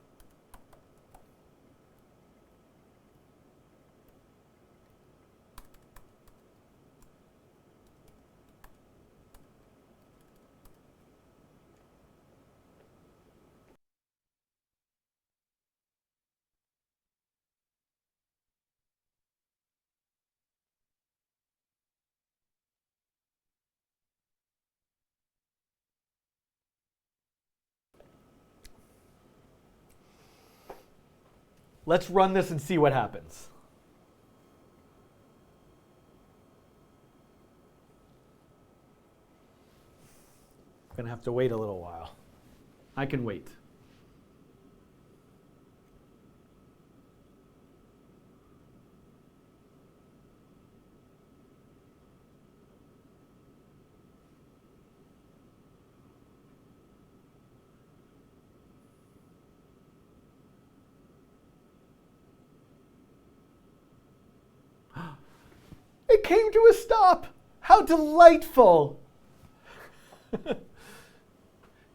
Let's run this and see what happens. I'm going to have to wait a little while. I can wait. It came to a stop. How delightful.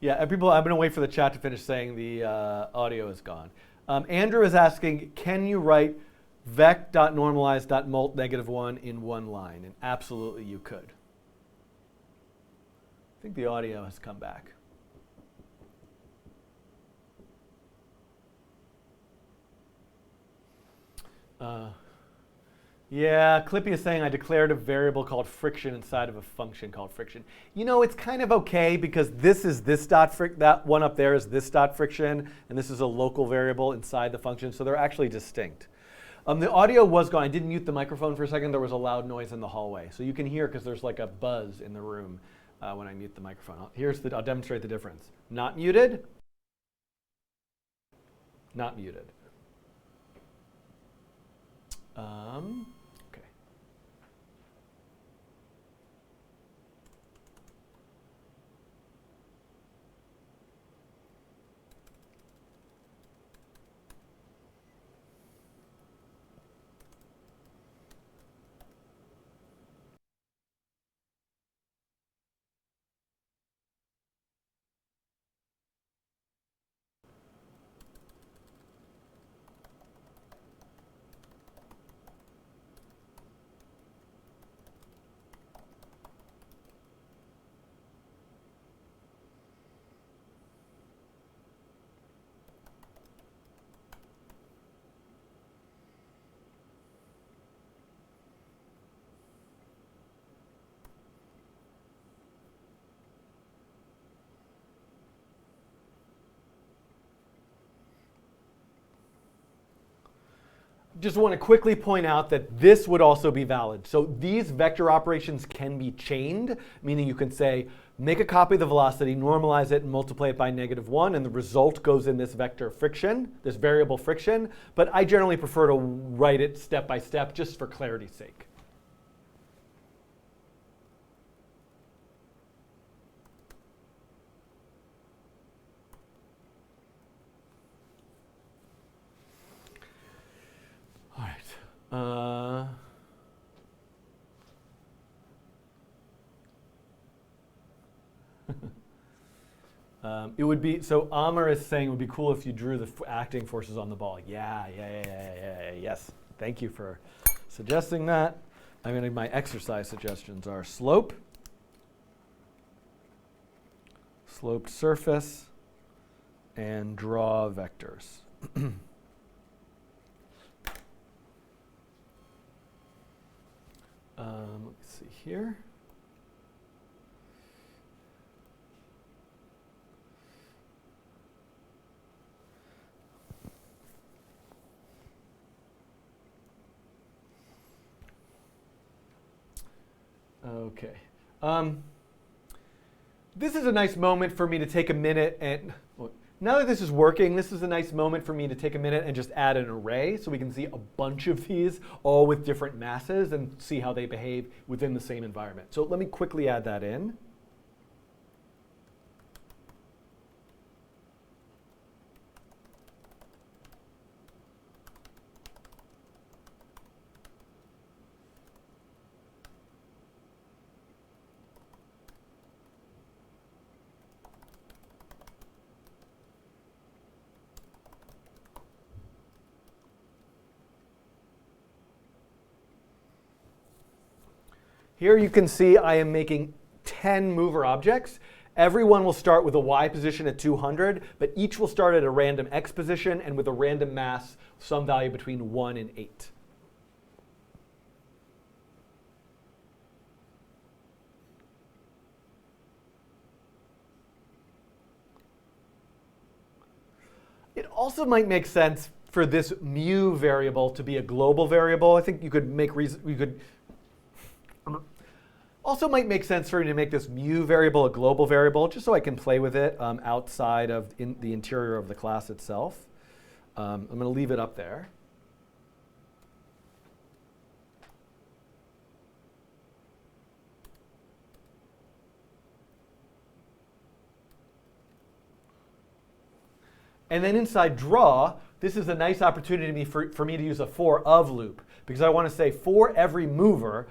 Yeah, people, I'm going to wait for the chat to finish saying the audio is gone. Andrew is asking, can you write vec.normalize.molt -1 in one line? And absolutely you could. I think the audio has come back. Yeah, Clippy is saying I declared a variable called friction inside of a function called friction. You know, it's kind of okay because this is this dot fric, that one up there is this dot friction, and this is a local variable inside the function, so they're actually distinct. The audio was gone. I did mute the microphone for a second. There was a loud noise in the hallway, so you can hear because there's like a buzz in the room when I mute the microphone. I'll demonstrate the difference. Not muted. Not muted. Okay. Just want to quickly point out that this would also be valid. So these vector operations can be chained, meaning you can say, make a copy of the velocity, normalize it, and multiply it by -1, and the result goes in this vector friction, this variable friction. But I generally prefer to write it step by step just for clarity's sake. It would be, so Amr is saying it would be cool if you drew the acting forces on the ball. Yeah, yes. Thank you for suggesting that. My exercise suggestions are slope, sloped surface, and draw vectors. Let's see here. Okay. This is a nice moment for me to take a minute and, now that this is working, this is a nice moment for me to take a minute and just add an array so we can see a bunch of these all with different masses and see how they behave within the same environment. So let me quickly add that in. Here you can see I am making 10 mover objects. Every one will start with a y position at 200, but each will start at a random x position and with a random mass, some value between 1 and 8. It also might make sense for this mu variable to be a global variable. I think you could also might make sense for me to make this mu variable a global variable, just so I can play with it outside of the interior of the class itself. I'm going to leave it up there. And then inside draw, this is a nice opportunity for me to use a for of loop, because I want to say for every mover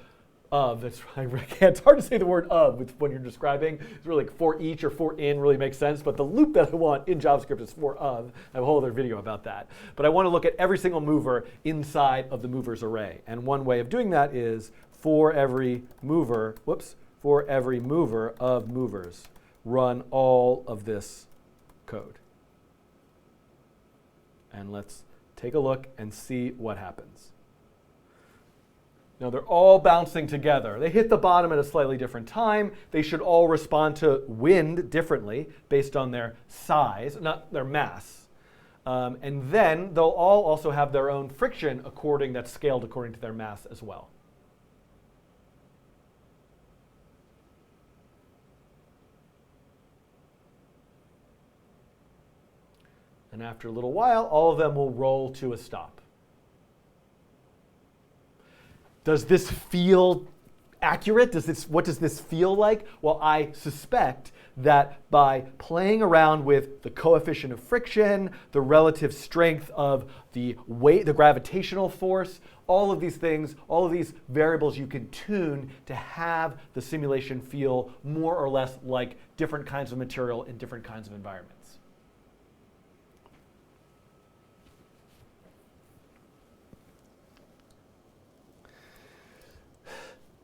of, it's hard to say the word of when you're describing. It's really like for each or for in really makes sense, but the loop that I want in JavaScript is for of. I have a whole other video about that. But I want to look at every single mover inside of the movers array. And one way of doing that is for every mover, for every mover of movers, run all of this code. And let's take a look and see what happens. Now they're all bouncing together. They hit the bottom at a slightly different time. They should all respond to wind differently based on their size, not their mass. And then they'll all also have their own friction that's scaled according to their mass as well. And after a little while, all of them will roll to a stop. Does this feel accurate? What does this feel like? Well, I suspect that by playing around with the coefficient of friction, the relative strength of the weight, the gravitational force, all of these things, all of these variables you can tune to have the simulation feel more or less like different kinds of material in different kinds of environments.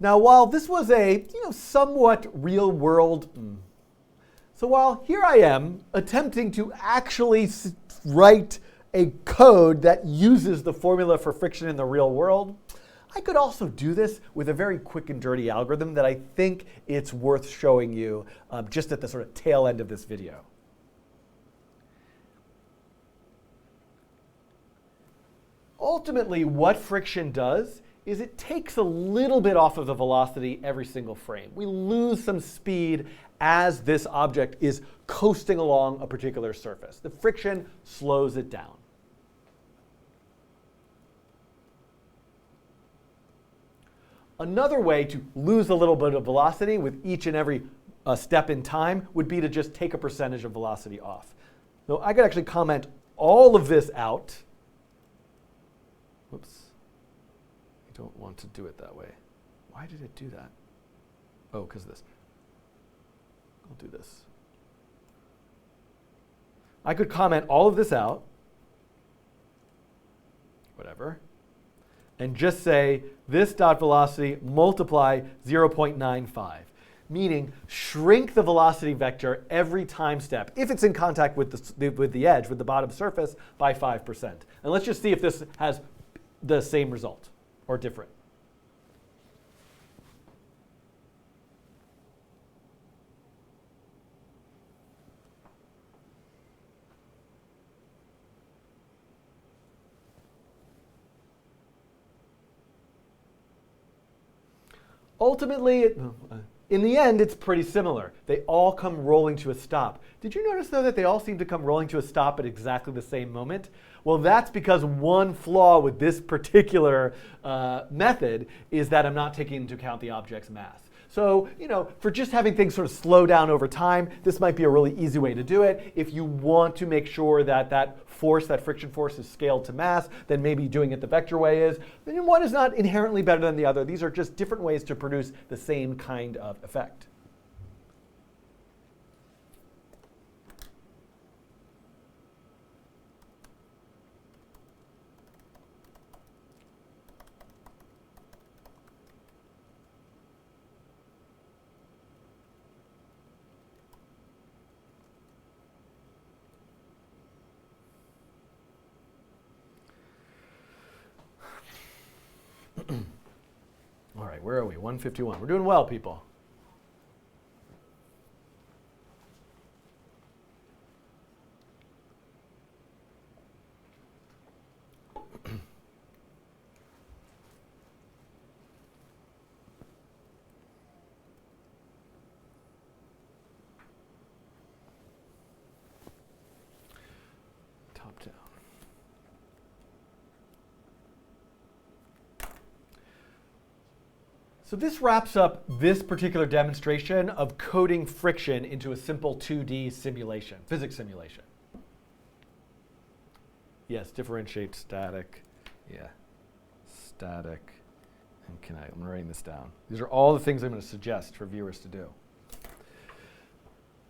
Now, while this was a somewhat real world, so while here I am attempting to actually write a code that uses the formula for friction in the real world, I could also do this with a very quick and dirty algorithm that I think it's worth showing you just at the sort of tail end of this video. Ultimately, what friction does is it takes a little bit off of the velocity every single frame. We lose some speed as this object is coasting along a particular surface. The friction slows it down. Another way to lose a little bit of velocity with each and every step in time would be to just take a percentage of velocity off. So I could actually comment all of this out. Whoops. I don't want to do it that way. Why did it do that? Oh, because of this. I'll do this. I could comment all of this out, whatever, and just say this dot velocity multiply 0.95, meaning shrink the velocity vector every time step, if it's in contact with the edge, with the bottom surface, by 5%. And let's just see if this has the same result or different. Ultimately, in the end, it's pretty similar. They all come rolling to a stop. Did you notice, though, that they all seem to come rolling to a stop at exactly the same moment? Well, that's because one flaw with this particular method is that I'm not taking into account the object's mass. So, for just having things sort of slow down over time, this might be a really easy way to do it. If you want to make sure that that friction force is scaled to mass, then maybe doing it the vector way is. Then one is not inherently better than the other. These are just different ways to produce the same kind of effect. All right, where are we? 151. We're doing well, people. So this wraps up this particular demonstration of coding friction into a simple 2D simulation, physics simulation. Yes, differentiate static. Yeah, static. And I'm writing this down. These are all the things I'm going to suggest for viewers to do.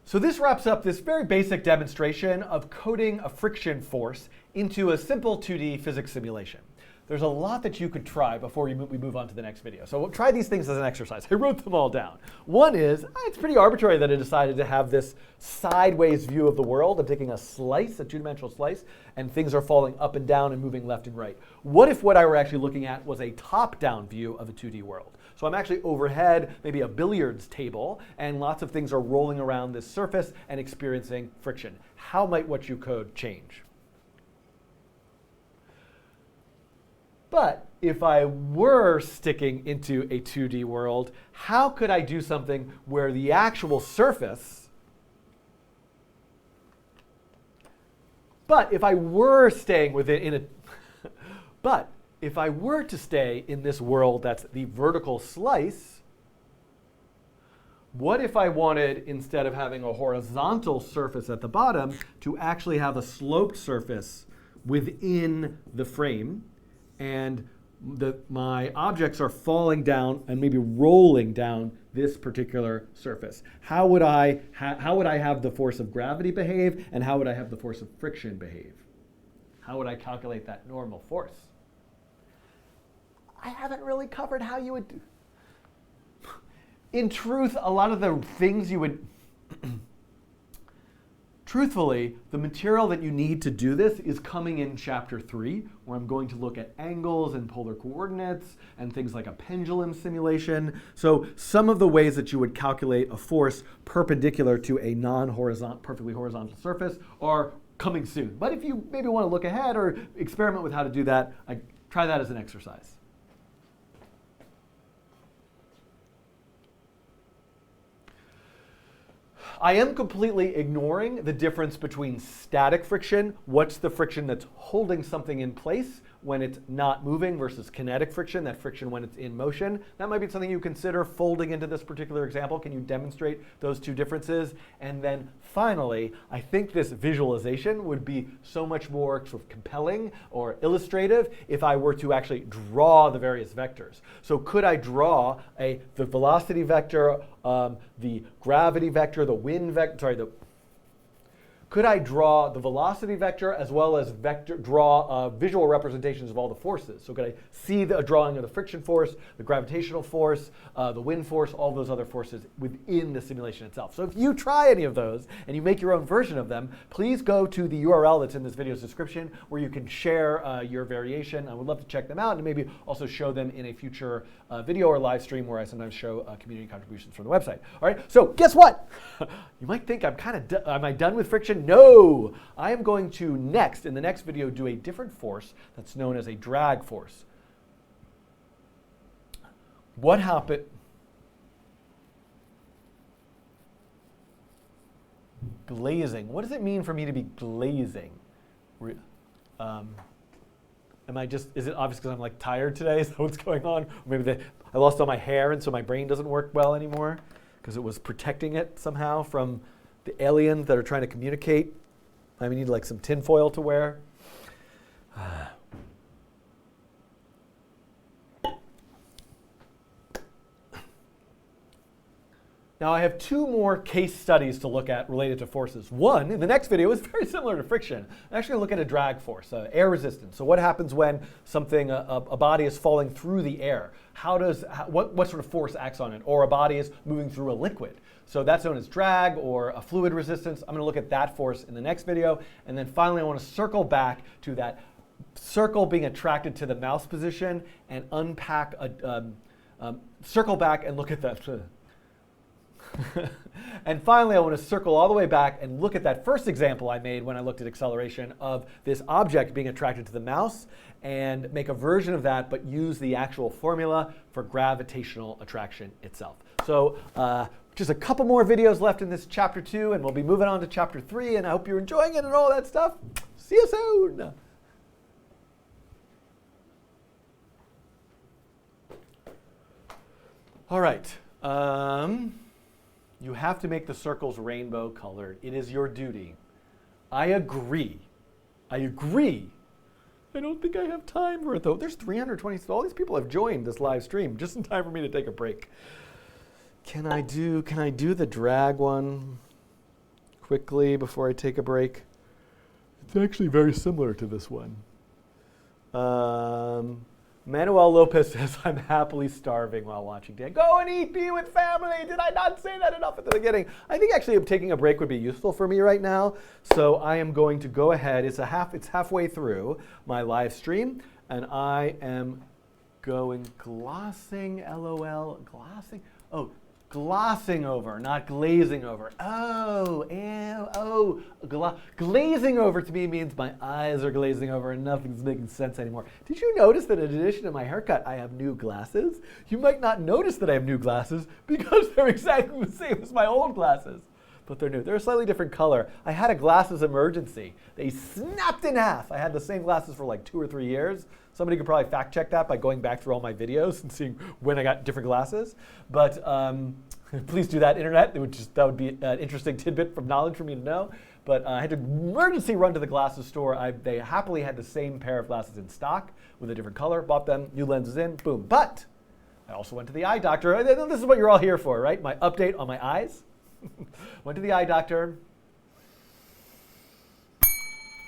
So this wraps up this very basic demonstration of coding a friction force into a simple 2D physics simulation. There's a lot that you could try before we move on to the next video. So we'll try these things as an exercise. I wrote them all down. One is, it's pretty arbitrary that I decided to have this sideways view of the world. I'm taking a slice, a two-dimensional slice, and things are falling up and down and moving left and right. What if what I were actually looking at was a top-down view of a 2D world? So I'm actually overhead, maybe a billiards table, and lots of things are rolling around this surface and experiencing friction. How might what you code change? But if I were sticking into a 2D world, how could I do something where the actual surface, but if I were staying within but if I were to stay in this world that's the vertical slice, what if I wanted, instead of having a horizontal surface at the bottom, to actually have a sloped surface within the frame? And my objects are falling down and maybe rolling down this particular surface. How would I have the force of gravity behave, and how would I have the force of friction behave? How would I calculate that normal force? I haven't really covered how you would do. In truth, a lot of the things you would truthfully, the material that you need to do this is coming in chapter 3, where I'm going to look at angles and polar coordinates and things like a pendulum simulation. So some of the ways that you would calculate a force perpendicular to a perfectly horizontal surface are coming soon. But if you maybe want to look ahead or experiment with how to do that, try that as an exercise. I am completely ignoring the difference between static friction, what's the friction that's holding something in place when it's not moving, versus kinetic friction, that friction when it's in motion. That might be something you consider folding into this particular example. Can you demonstrate those two differences? And then finally, I think this visualization would be so much more sort of compelling or illustrative if I were to actually draw the various vectors. So could I draw the velocity vector, the gravity vector, the wind vector, could I draw the velocity vector as well as draw visual representations of all the forces? So could I see a drawing of the friction force, the gravitational force, the wind force, all those other forces within the simulation itself? So if you try any of those and you make your own version of them, please go to the URL that's in this video's description where you can share your variation. I would love to check them out and maybe also show them in a future video or live stream where I sometimes show community contributions from the website. All right, so guess what? You might think am I done with friction? No, I am going to in the next video, do a different force that's known as a drag force. What happened? Glazing. What does it mean for me to be glazing? Is it obvious because I'm like tired today? Is that what's going on? Or maybe I lost all my hair and so my brain doesn't work well anymore because it was protecting it somehow from the aliens that are trying to communicate. I need like some tinfoil to wear. Now I have two more case studies to look at related to forces. One, in the next video, is very similar to friction. I'm actually going to look at a drag force, air resistance. So what happens when something, a body is falling through the air? What sort of force acts on it? Or a body is moving through a liquid. So that's known as drag or a fluid resistance. I'm going to look at that force in the next video. And then finally, I want to circle back to that circle being attracted to the mouse position and unpack circle back and look at that. And finally, I want to circle all the way back and look at that first example I made when I looked at acceleration of this object being attracted to the mouse and make a version of that, but use the actual formula for gravitational attraction itself. So just a couple more videos left in this chapter 2, and we'll be moving on to chapter 3, and I hope you're enjoying it and all that stuff. See you soon. All right. You have to make the circles rainbow colored. It is your duty. I agree. I don't think I have time for it though. There's 320, all these people have joined this live stream just in time for me to take a break. Can I do the drag one quickly before I take a break? It's actually very similar to this one. Manuel Lopez says, I'm happily starving while watching Dan. Go and eat, be with family. Did I not say that enough at the beginning? I think actually taking a break would be useful for me right now. So I am going to go ahead. It's halfway through my live stream, and I am going glossing, LOL, glossing. Oh, glossing over, not glazing over. Glazing over to me means my eyes are glazing over and nothing's making sense anymore. Did you notice that in addition to my haircut, I have new glasses? You might not notice that I have new glasses because they're exactly the same as my old glasses, but they're new. They're a slightly different color. I had a glasses emergency. They snapped in half. I had the same glasses for like 2 or 3 years. Somebody could probably fact check that by going back through all my videos and seeing when I got different glasses. But please do that, internet. That would be an interesting tidbit of knowledge for me to know. But I had to emergency run to the glasses store. They happily had the same pair of glasses in stock with a different color. Bought them, new lenses in, boom. But I also went to the eye doctor. This is what you're all here for, right? My update on my eyes. Went to the eye doctor.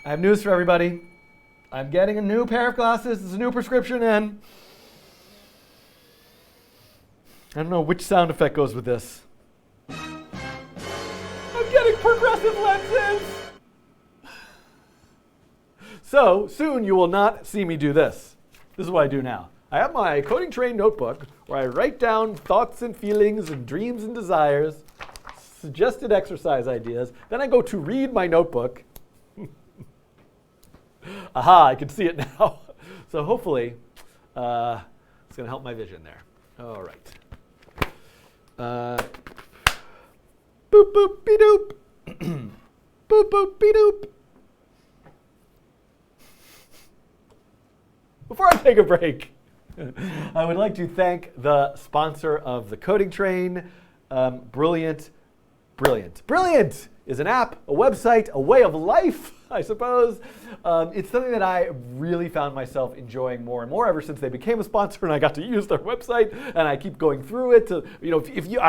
I have news for everybody. I'm getting a new pair of glasses. It's a new prescription in. I don't know which sound effect goes with this. I'm getting progressive lenses. So soon you will not see me do this. This is what I do now. I have my Coding Train notebook where I write down thoughts and feelings and dreams and desires, suggested exercise ideas. Then I go to read my notebook. Aha, I can see it now. So hopefully, it's going to help my vision there. All right. Boop, boop, be-doop. Boop, boop, be-doop. Before I take a break, I would like to thank the sponsor of the Coding Train, Brilliant. Brilliant is an app, a website, a way of life, I suppose. It's something that I really found myself enjoying more and more ever since they became a sponsor and I got to use their website, and I keep going through it to, if you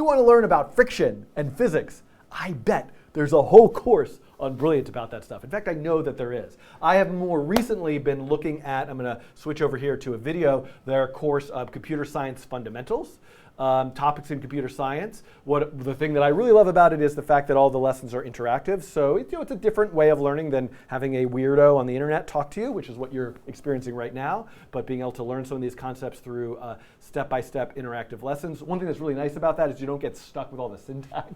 want to learn about friction and physics, I bet there's a whole course on Brilliant about that stuff. In fact, I know that there is. I have more recently been looking at, I'm going to switch over here to a video, their course of Computer Science Fundamentals. Topics in computer science. The thing that I really love about it is the fact that all the lessons are interactive. So it's a different way of learning than having a weirdo on the internet talk to you, which is what you're experiencing right now, but being able to learn some of these concepts through step-by-step interactive lessons. One thing that's really nice about that is you don't get stuck with all the syntax.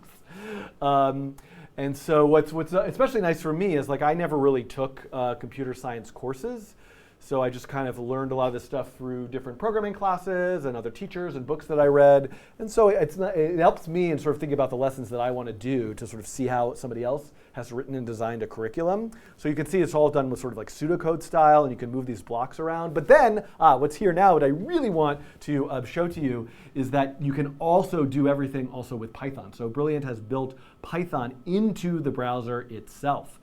And so what's especially nice for me is I never really took computer science courses. So I just kind of learned a lot of this stuff through different programming classes and other teachers and books that I read. And so it helps me in sort of thinking about the lessons that I want to do to sort of see how somebody else has written and designed a curriculum. So you can see it's all done with sort of like pseudocode style, and you can move these blocks around. But then what's here now, what I really want to show to you is that you can also do everything also with Python. So Brilliant has built Python into the browser itself.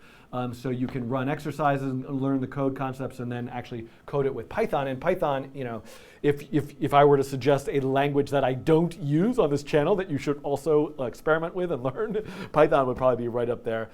So you can run exercises and learn the code concepts and then actually code it with Python. And Python, if I were to suggest a language that I don't use on this channel that you should also experiment with and learn, Python would probably be right up there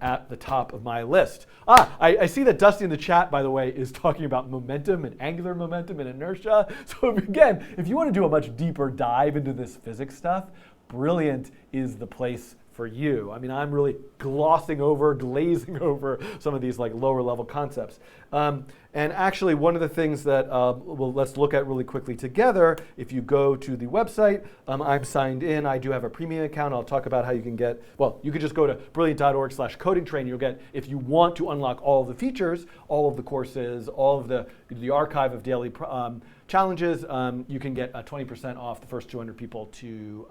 at the top of my list. I see that Dusty in the chat, by the way, is talking about momentum and angular momentum and inertia. So again, if you want to do a much deeper dive into this physics stuff, Brilliant is the place for you. I mean, I'm really glazing over some of these lower level concepts. And actually, one of the things that let's look at really quickly together, if you go to the website, I'm signed in. I do have a premium account. I'll talk about how you can get, you could just go to brilliant.org/codingtrain. You'll get, if you want to unlock all of the features, all of the courses, all of the archive of daily challenges, you can get 20% off the first 200 people to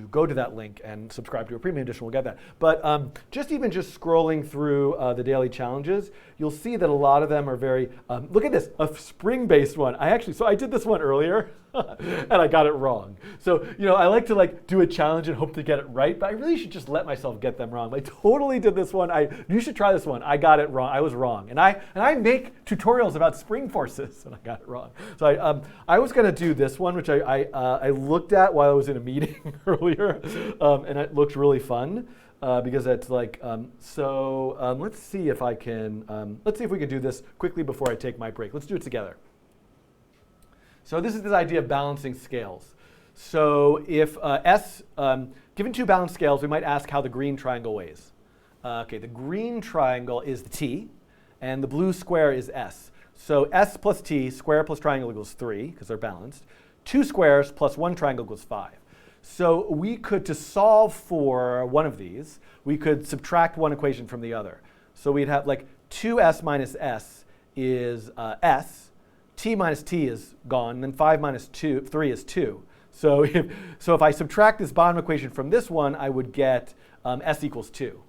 go to that link and subscribe to a premium edition. We'll get that. But just scrolling through the daily challenges, you'll see that a lot of them are very, look at this, a spring-based one. I did this one earlier. and I got it wrong. So, I like to do a challenge and hope to get it right, but I really should just let myself get them wrong. I totally did this one. You should try this one. I got it wrong. I was wrong. And I make tutorials about spring forces, and I got it wrong. So I was going to do this one, which I looked at while I was in a meeting earlier, and it looked really fun. Because it's let's see if I can, let's see if we can do this quickly before I take my break. Let's do it together. So this is this idea of balancing scales. So if given two balanced scales, we might ask how the green triangle weighs. Okay, the green triangle is the t, and the blue square is s. So s plus t, square plus triangle equals 3, because they're balanced. 2 squares plus 1 triangle equals 5. So we could, to solve for one of these, we could subtract one equation from the other. So we'd have 2s minus s is s, t minus t is gone, and then 5 minus 3 is 2. So if I subtract this bottom equation from this one, I would get s equals 2.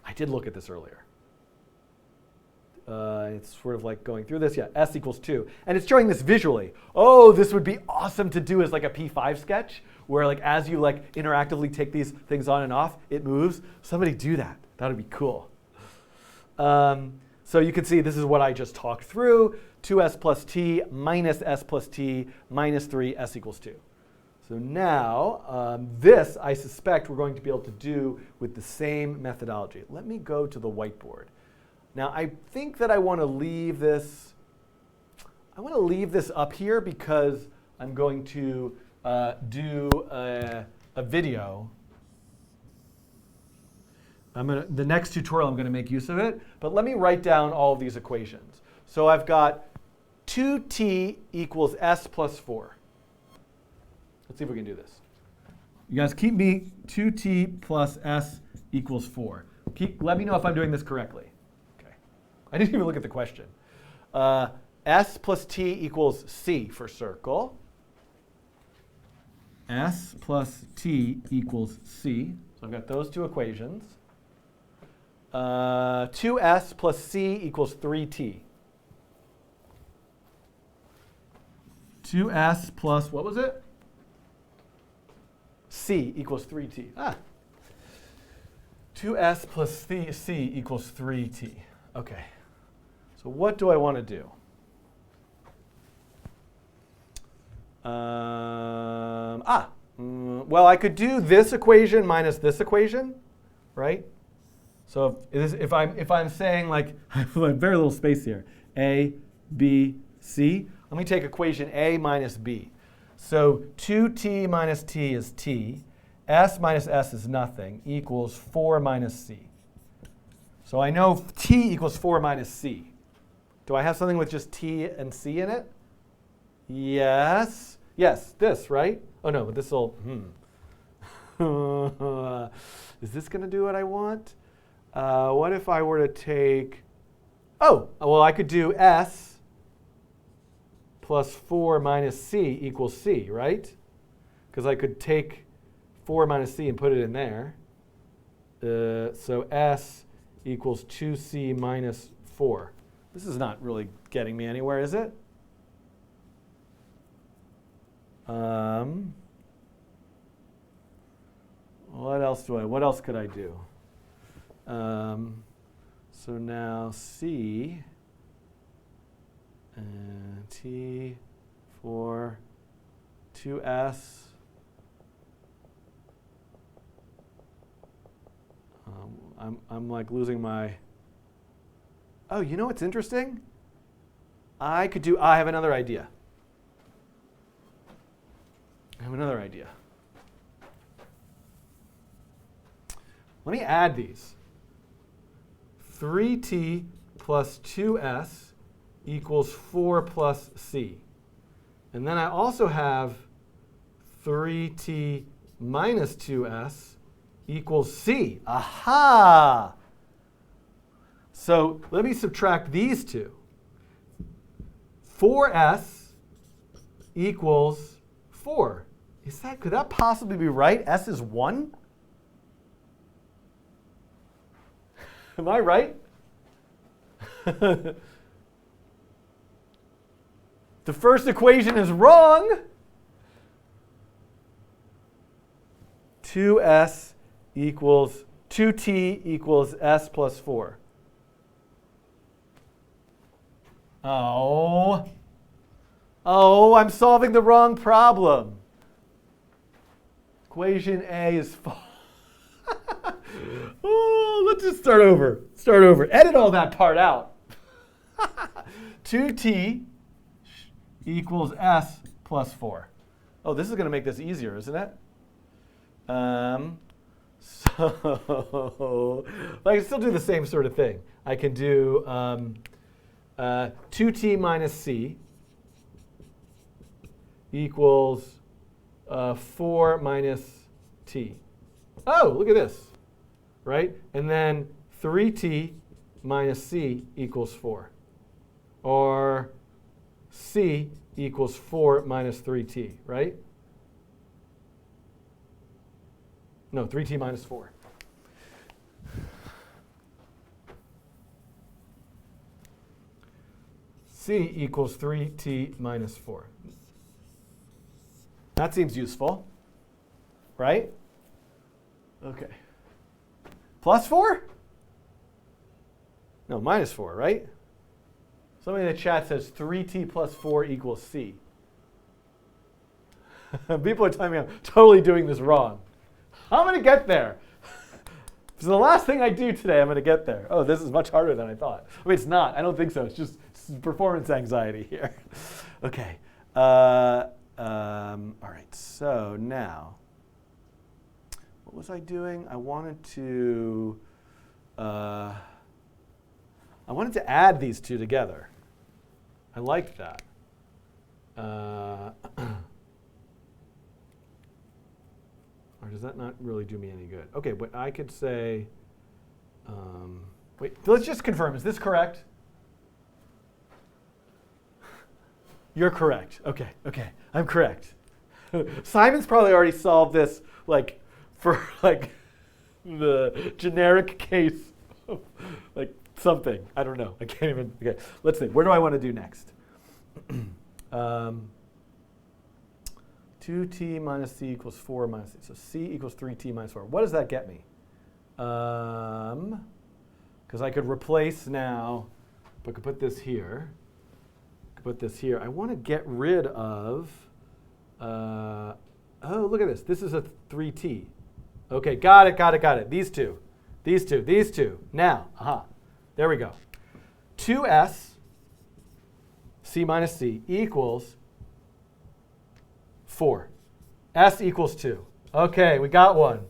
I did look at this earlier. It's sort of going through this. Yeah, s equals 2. And it's showing this visually. Oh, this would be awesome to do as a P5 sketch, where as you interactively take these things on and off, it moves. Somebody do that. That would be cool. So you can see this is what I just talked through. 2s plus t minus s plus t minus 3, s equals 2. So now, this, I suspect, we're going to be able to do with the same methodology. Let me go to the whiteboard. Now, I think that I want to leave this. I want to leave this up here because I'm going to do a video. The next tutorial, I'm going to make use of it. But let me write down all of these equations. So I've got 2t equals s plus 4. Let's see if we can do this. You guys keep me 2t plus s equals 4. Let me know if I'm doing this correctly. I didn't even look at the question. S plus t equals c for circle. S plus t equals c. So I've got those two equations. 2s plus c equals 3t. 2s plus, what was it? c equals 3t. 2s plus c equals 3t. Okay. So what do I want to do? Well, I could do this equation minus this equation, right? So if I'm saying I have very little space here, a, b, c, let me take equation a minus b. So 2t minus t is t, s minus s is nothing, equals 4 minus c. So I know t equals 4 minus c. Do I have something with just t and c in it? Yes. Yes, this, right? Oh no, but this will, Is this going to do what I want? What if I were to take, well, I could do s plus 4 minus c equals c, right? Because I could take 4 minus c and put it in there. So s equals 2c minus 4. This is not really getting me anywhere, is it? What else could I do? So now c t for 2s I'm losing my. Oh, you know what's interesting? I have another idea. Let me add these. 3t plus 2s equals 4 plus c. And then I also have 3t minus 2s equals c. Aha! So let me subtract these two. 4s equals 4. Could that possibly be right? S is 1? Am I right? The first equation is wrong. 2s equals 2t equals s plus 4. Oh, I'm solving the wrong problem. Equation A is false. Oh, let's just start over. Edit all that part out. 2t equals s plus 4. Oh, this is going to make this easier, isn't it? So I can still do the same sort of thing. I can do 2t minus c equals 4 minus t. Oh, look at this, right? And then 3t minus c equals 4. Or c equals 4 minus 3t, right? No, 3t minus 4. C equals 3t minus 4. That seems useful, right? Okay. Plus 4? No, minus 4, right? Somebody in the chat says 3t plus 4 equals c. People are telling me I'm totally doing this wrong. I'm going to get there. This is the last thing I do today. I'm going to get there. Oh, this is much harder than I thought. I mean, it's not. I don't think so. It's just performance anxiety here. Okay. All right. So now, what was I doing? I wanted to add these two together. I liked that. Or does that not really do me any good? Okay, but I could say, wait, let's just confirm. Is this correct? You're correct. Okay, I'm correct. Simon's probably already solved this, like, for like the generic case of like something. I don't know. I can't even. Okay, let's see. Where do I want to do next? 2t minus c equals 4 minus c. So c equals 3t minus 4. What does that get me? Because I could replace now, I could put this here. I want to get rid of, oh, look at this. This is a 3t. Okay, got it. These two. Now, there we go. 2s, c minus c, equals 4. S equals 2. Okay, we got one.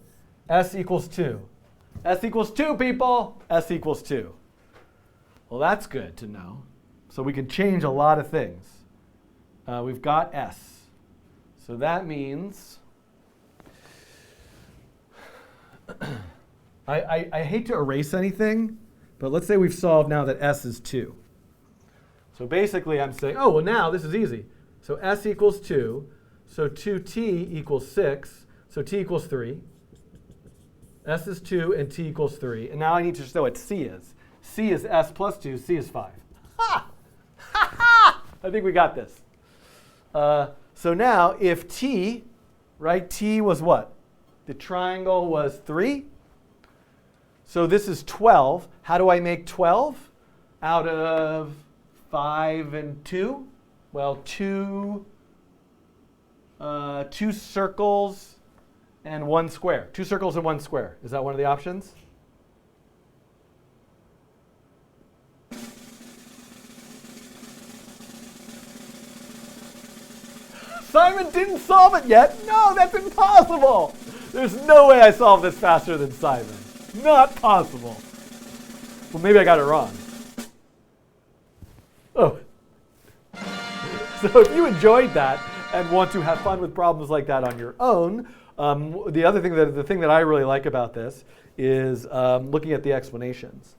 S equals 2. S equals 2, people. S equals 2. Well, that's good to know. So we can change a lot of things. We've got S. So that means, I hate to erase anything, but let's say we've solved now that S is 2. So basically I'm saying, oh, well now this is easy. So S equals 2. So 2t equals 6. So t equals 3. S is 2 and t equals 3. And now I need to show what c is. C is s plus 2. C is 5. Ha! Ha ha! I think we got this. So now if t, right, t was what? The triangle was 3. So this is 12. How do I make 12 out of 5 and 2? Well, two circles and 1 square. 2 circles and 1 square. Is that one of the options? Simon didn't solve it yet. No, that's impossible. There's no way I solved this faster than Simon. Not possible. Well, maybe I got it wrong. Oh. So if you enjoyed that and want to have fun with problems like that on your own, the thing that I really like about this is looking at the explanations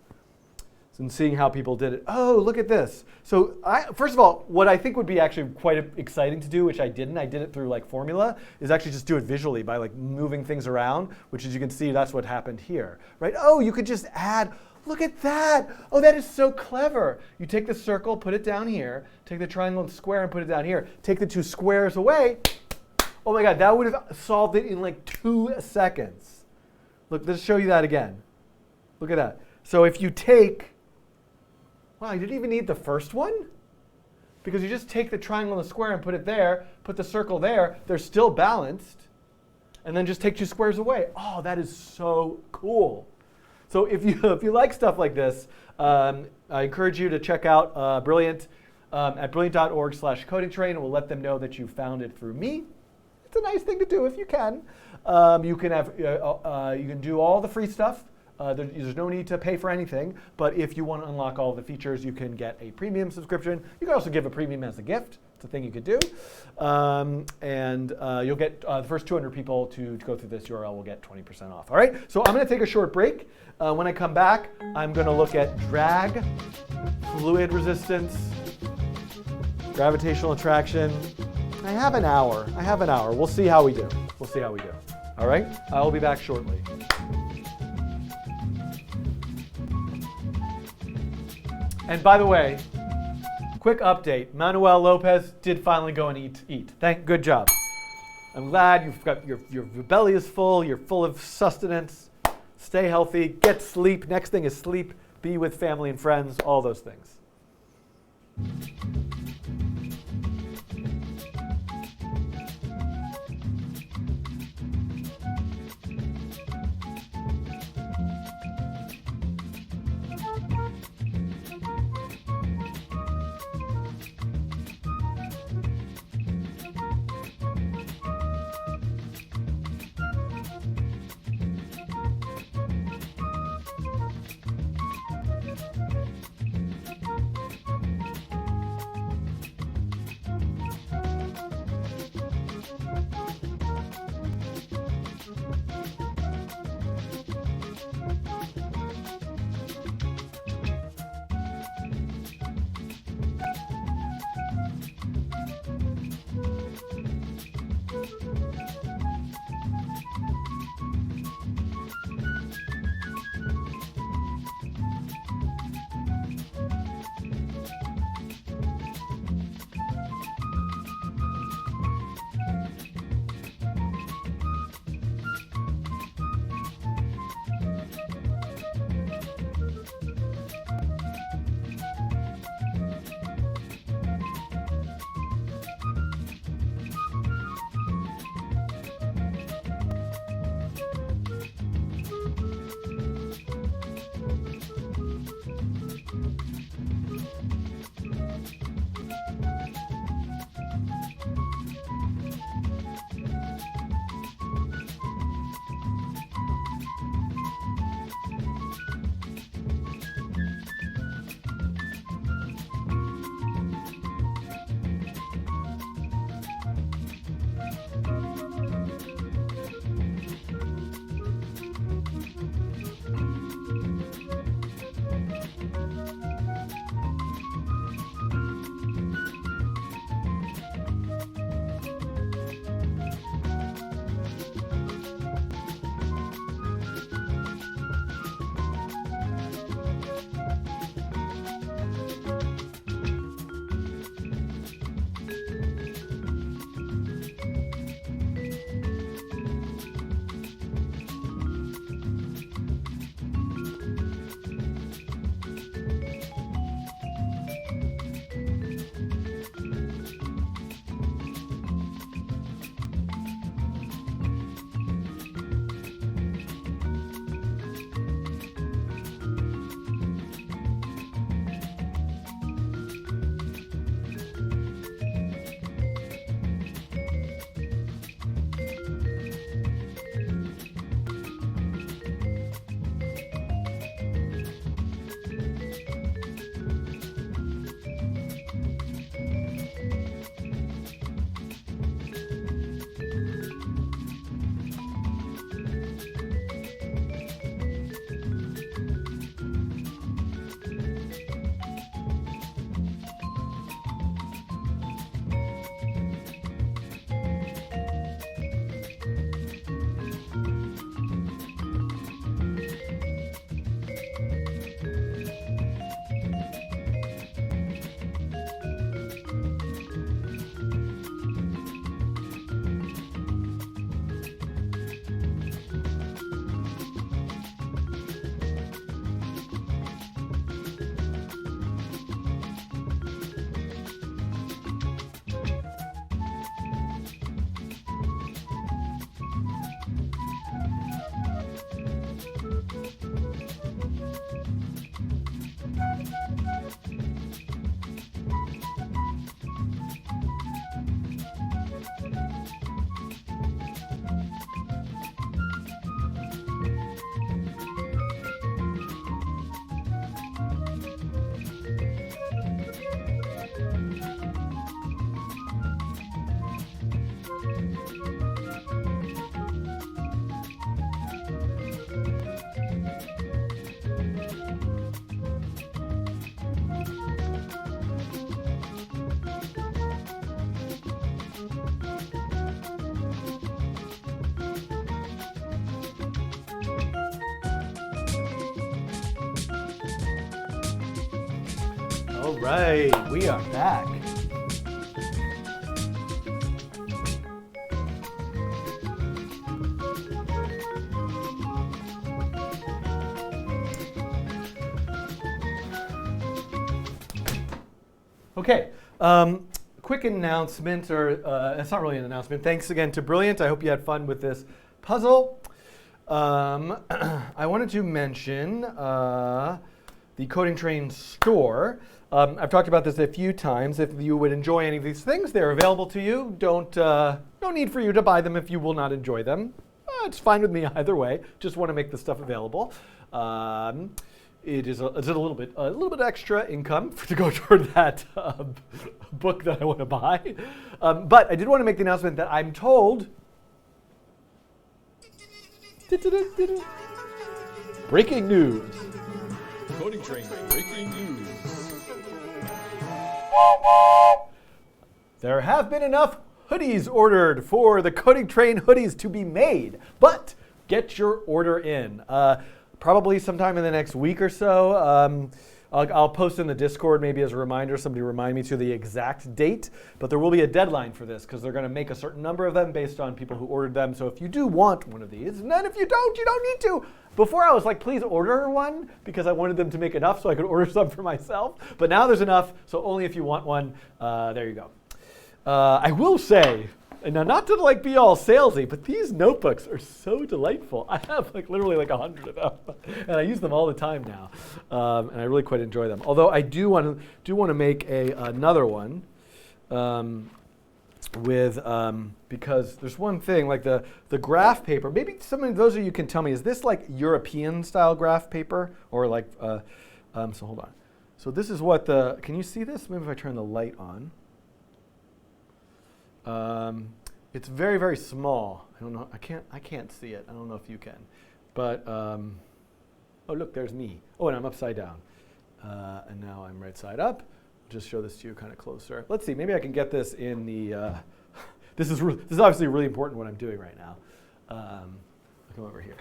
and seeing how people did it. Oh, look at this. So first of all, what I think would be actually quite exciting to do, which I did it through like formula, is actually just do it visually by like moving things around, which as you can see, that's what happened here, right? Oh, you could just add Look at that. Oh, that is so clever. You take the circle, put it down here. Take the triangle and square and put it down here. Take the two squares away. Oh my God, that would have solved it in like 2 seconds. Look, let's show you that again. Look at that. So if you take, wow, you didn't even need the first one? Because you just take the triangle and the square and put it there, put the circle there, they're still balanced, and then just take 2 squares away. Oh, that is so cool. So if you like stuff like this, I encourage you to check out Brilliant at brilliant.org/codingtrain. We'll let them know that you found it through me. It's a nice thing to do if you can. You can do all the free stuff. There's no need to pay for anything, but if you want to unlock all the features, you can get a premium subscription. You can also give a premium as a gift. It's a thing you could do. You'll get the first 200 people to go through this URL will get 20% off. All right, so I'm going to take a short break. When I come back, I'm going to look at drag, fluid resistance, gravitational attraction. I have an hour. We'll see how we do. All right, I'll be back shortly. And by the way, quick update. Manuel Lopez did finally go and eat. Good job. I'm glad you've got your belly is full. You're full of sustenance. Stay healthy. Get sleep. Next thing is sleep. Be with family and friends. All those things. All right, we are back. Okay, quick announcement, or it's not really an announcement. Thanks again to Brilliant. I hope you had fun with this puzzle. I wanted to mention the Coding Train store. I've talked about this a few times. If you would enjoy any of these things, they're available to you. No need for you to buy them if you will not enjoy them. It's fine with me either way. Just want to make the stuff available. It is a little bit extra income to go toward that book that I want to buy. But I did want to make the announcement that I'm told. Breaking news. Coding Train breaking news. There have been enough hoodies ordered for the Coding Train hoodies to be made, but get your order in. Probably sometime in the next week or so. I'll post in the Discord maybe as a reminder, somebody remind me to the exact date, but there will be a deadline for this because they're going to make a certain number of them based on people who ordered them. So if you do want one of these, and then if you don't need to. Before I was like, please order one because I wanted them to make enough so I could order some for myself. But now there's enough, so only if you want one, there you go. I will say, and now not to like be all salesy, but these notebooks are so delightful. I have like literally like 100 of them, and I use them all the time now, and I really quite enjoy them. Although I do want to make another one with because there's one thing like the graph paper. Maybe some of those of you can tell me, is this like European style graph paper or like so hold on. So this is what can you see this? Maybe if I turn the light on. It's very, very small. I don't know. I can't see it. I don't know if you can. But oh look, there's me. Oh, and I'm upside down. And now I'm right side up. I'll just show this to you kind of closer. Let's see. Maybe I can get this in the. This is obviously really important what I'm doing right now. I'll come over here.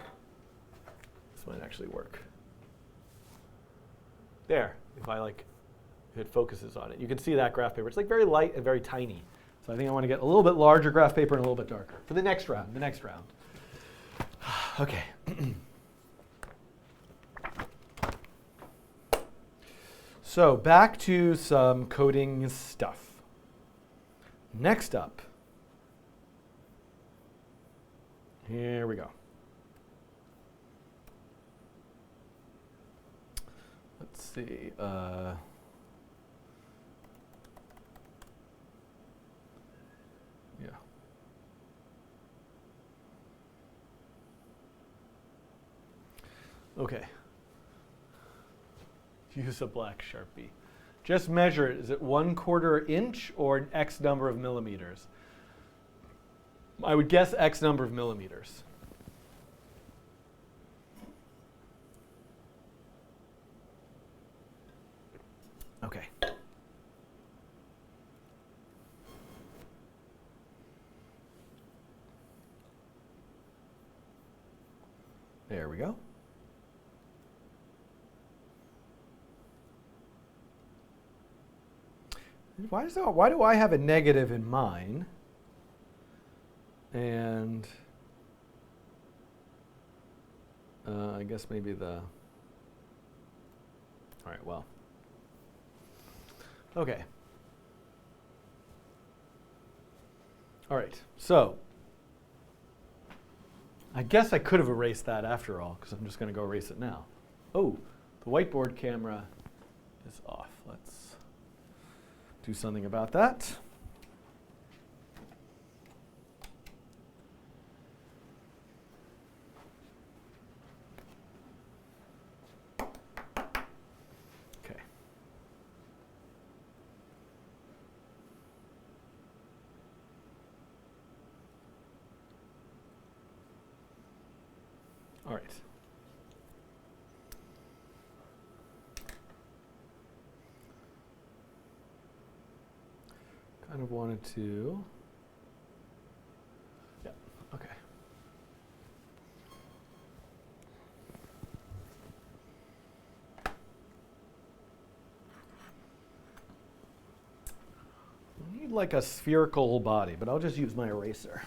This might actually work. There. If it focuses on it, you can see that graph paper. It's like very light and very tiny. So I think I want to get a little bit larger graph paper and a little bit darker for the next round. Okay. So back to some coding stuff. Next up, here we go. Let's see. Okay. Use a black Sharpie. Just measure it. Is it 1/4 inch or an X number of millimeters? I would guess X number of millimeters. Okay. There we go. Why do I have a negative in mine? And I guess maybe all right, well. Okay. All right, so I guess I could have erased that after all, because I'm just going to go erase it now. Oh, the whiteboard camera is off. Let's do something about that. Okay. All right. Kind of wanted to. Yeah, okay. need like a spherical body, but I'll just use my eraser.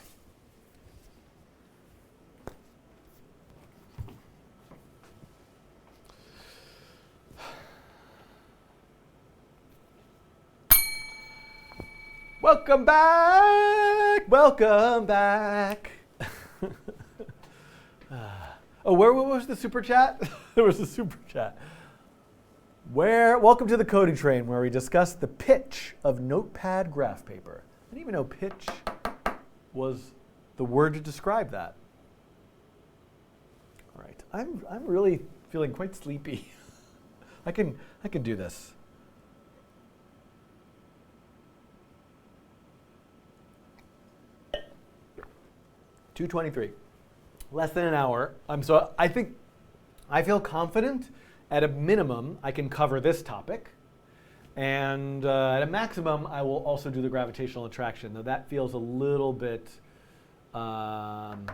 Welcome back! Welcome back! Oh, what was the super chat? There was a super chat. Welcome to the coding train, where we discuss the pitch of notepad graph paper. I didn't even know pitch was the word to describe that. All right, I'm really feeling quite sleepy. I can do this. $2:23, less than an hour. So I feel confident. At a minimum, I can cover this topic, and at a maximum, I will also do the gravitational attraction. Though that feels a little bit, thank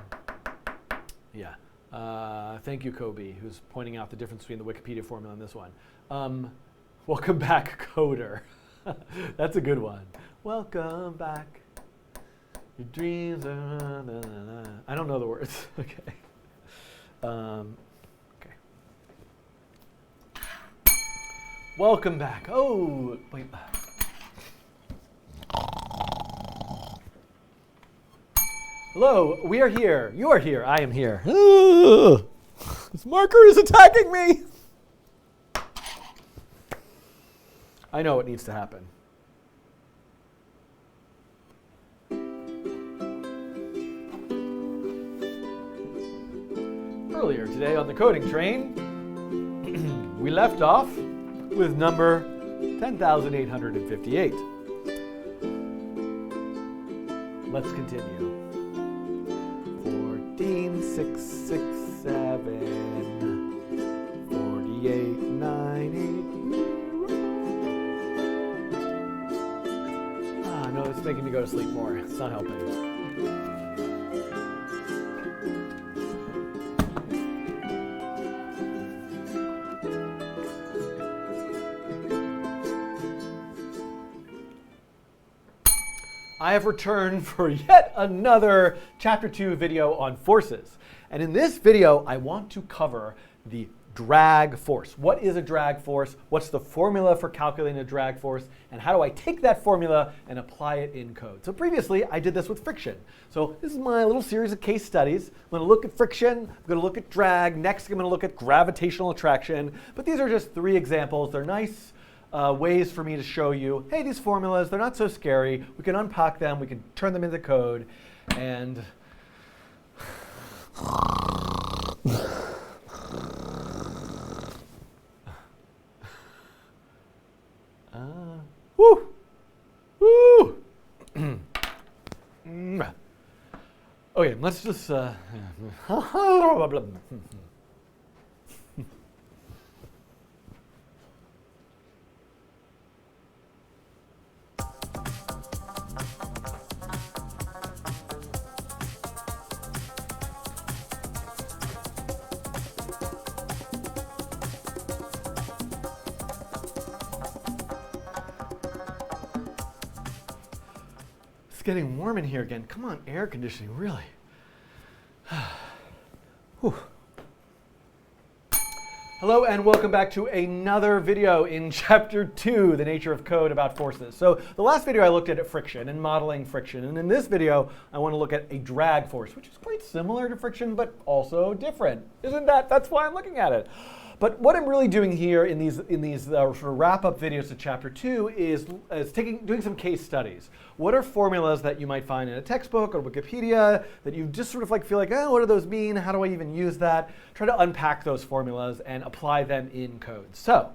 you, Kobe, who's pointing out the difference between the Wikipedia formula and this one. Welcome back, coder. That's a good one. Welcome back. Your dreams are. I don't know the words. Okay. Okay. Welcome back. Oh, wait. Hello, we are here. You are here. I am here. This marker is attacking me. I know what needs to happen. Earlier today on the coding train, we left off with number 10,858. Let's continue. 14,667, 48,980. Ah, no, it's making me go to sleep more. It's not helping. I have returned for yet another Chapter 2 video on forces. And in this video, I want to cover the drag force. What is a drag force? What's the formula for calculating a drag force? And how do I take that formula and apply it in code? So previously, I did this with friction. So this is my little series of case studies. I'm going to look at friction. I'm going to look at drag. Next, I'm going to look at gravitational attraction. But these are just 3 examples. They're nice ways for me to show you, hey, these formulas, they're not so scary. We can unpack them. We can turn them into code. And woo! Woo! Okay, let's just It's getting warm in here again. Come on, air conditioning, really. Whew. Hello and welcome back to another video in Chapter 2, the nature of code about forces. So the last video I looked at friction and modeling friction. And in this video, I want to look at a drag force, which is quite similar to friction, but also different. Isn't that? That's why I'm looking at it. But what I'm really doing here in these sort of wrap-up videos to Chapter 2 is doing some case studies. What are formulas that you might find in a textbook or Wikipedia that you just sort of feel like, oh, what do those mean? How do I even use that? Try to unpack those formulas and apply them in code. So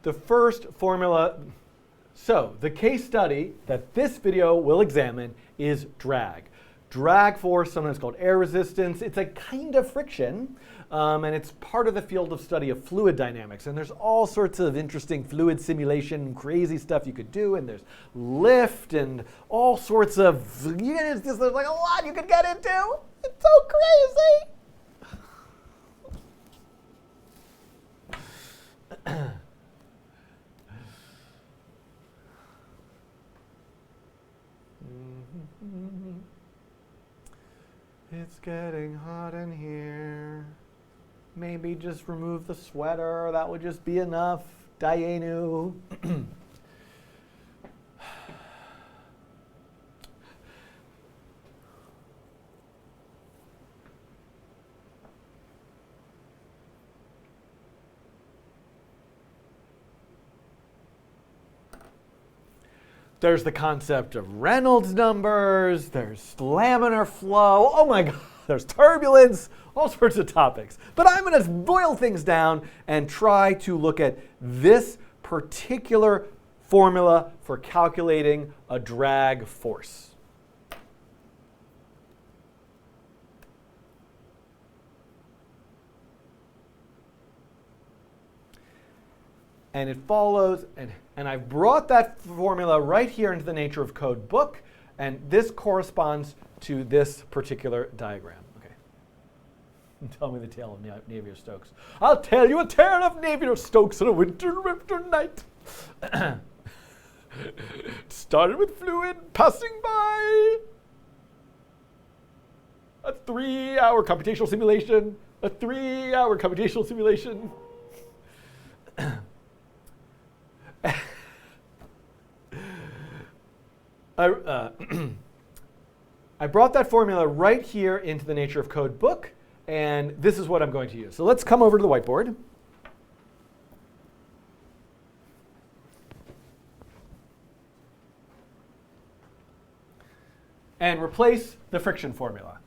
the first formula, the case study that this video will examine is drag. drag force, sometimes called air resistance. It's a kind of friction, and it's part of the field of study of fluid dynamics. And there's all sorts of interesting fluid simulation, crazy stuff you could do, and there's lift and all sorts of, there's like a lot you could get into. It's so crazy. It's getting hot in here. Maybe just remove the sweater. That would just be enough. Dayenu. There's the concept of Reynolds numbers, there's laminar flow, oh my God, there's turbulence, all sorts of topics. But I'm going to boil things down and try to look at this particular formula for calculating a drag force. And it follows, and I've brought that formula right here into the Nature of Code book, and this corresponds to this particular diagram. Okay. Tell me the tale of Navier-Stokes. I'll tell you a tale of Navier-Stokes on a winter night. It started with fluid passing by. A 3-hour computational simulation. A 3-hour computational simulation. I brought that formula right here into the Nature of Code book, and this is what I'm going to use. So let's come over to the whiteboard. And replace the friction formula.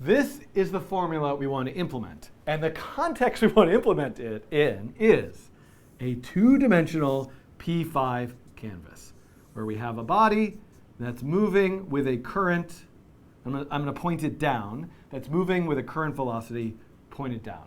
This is the formula we want to implement. And the context we want to implement it in is a two-dimensional P5 canvas, where we have a body that's moving with a current, I'm going to point it down, that's moving with a current velocity pointed down.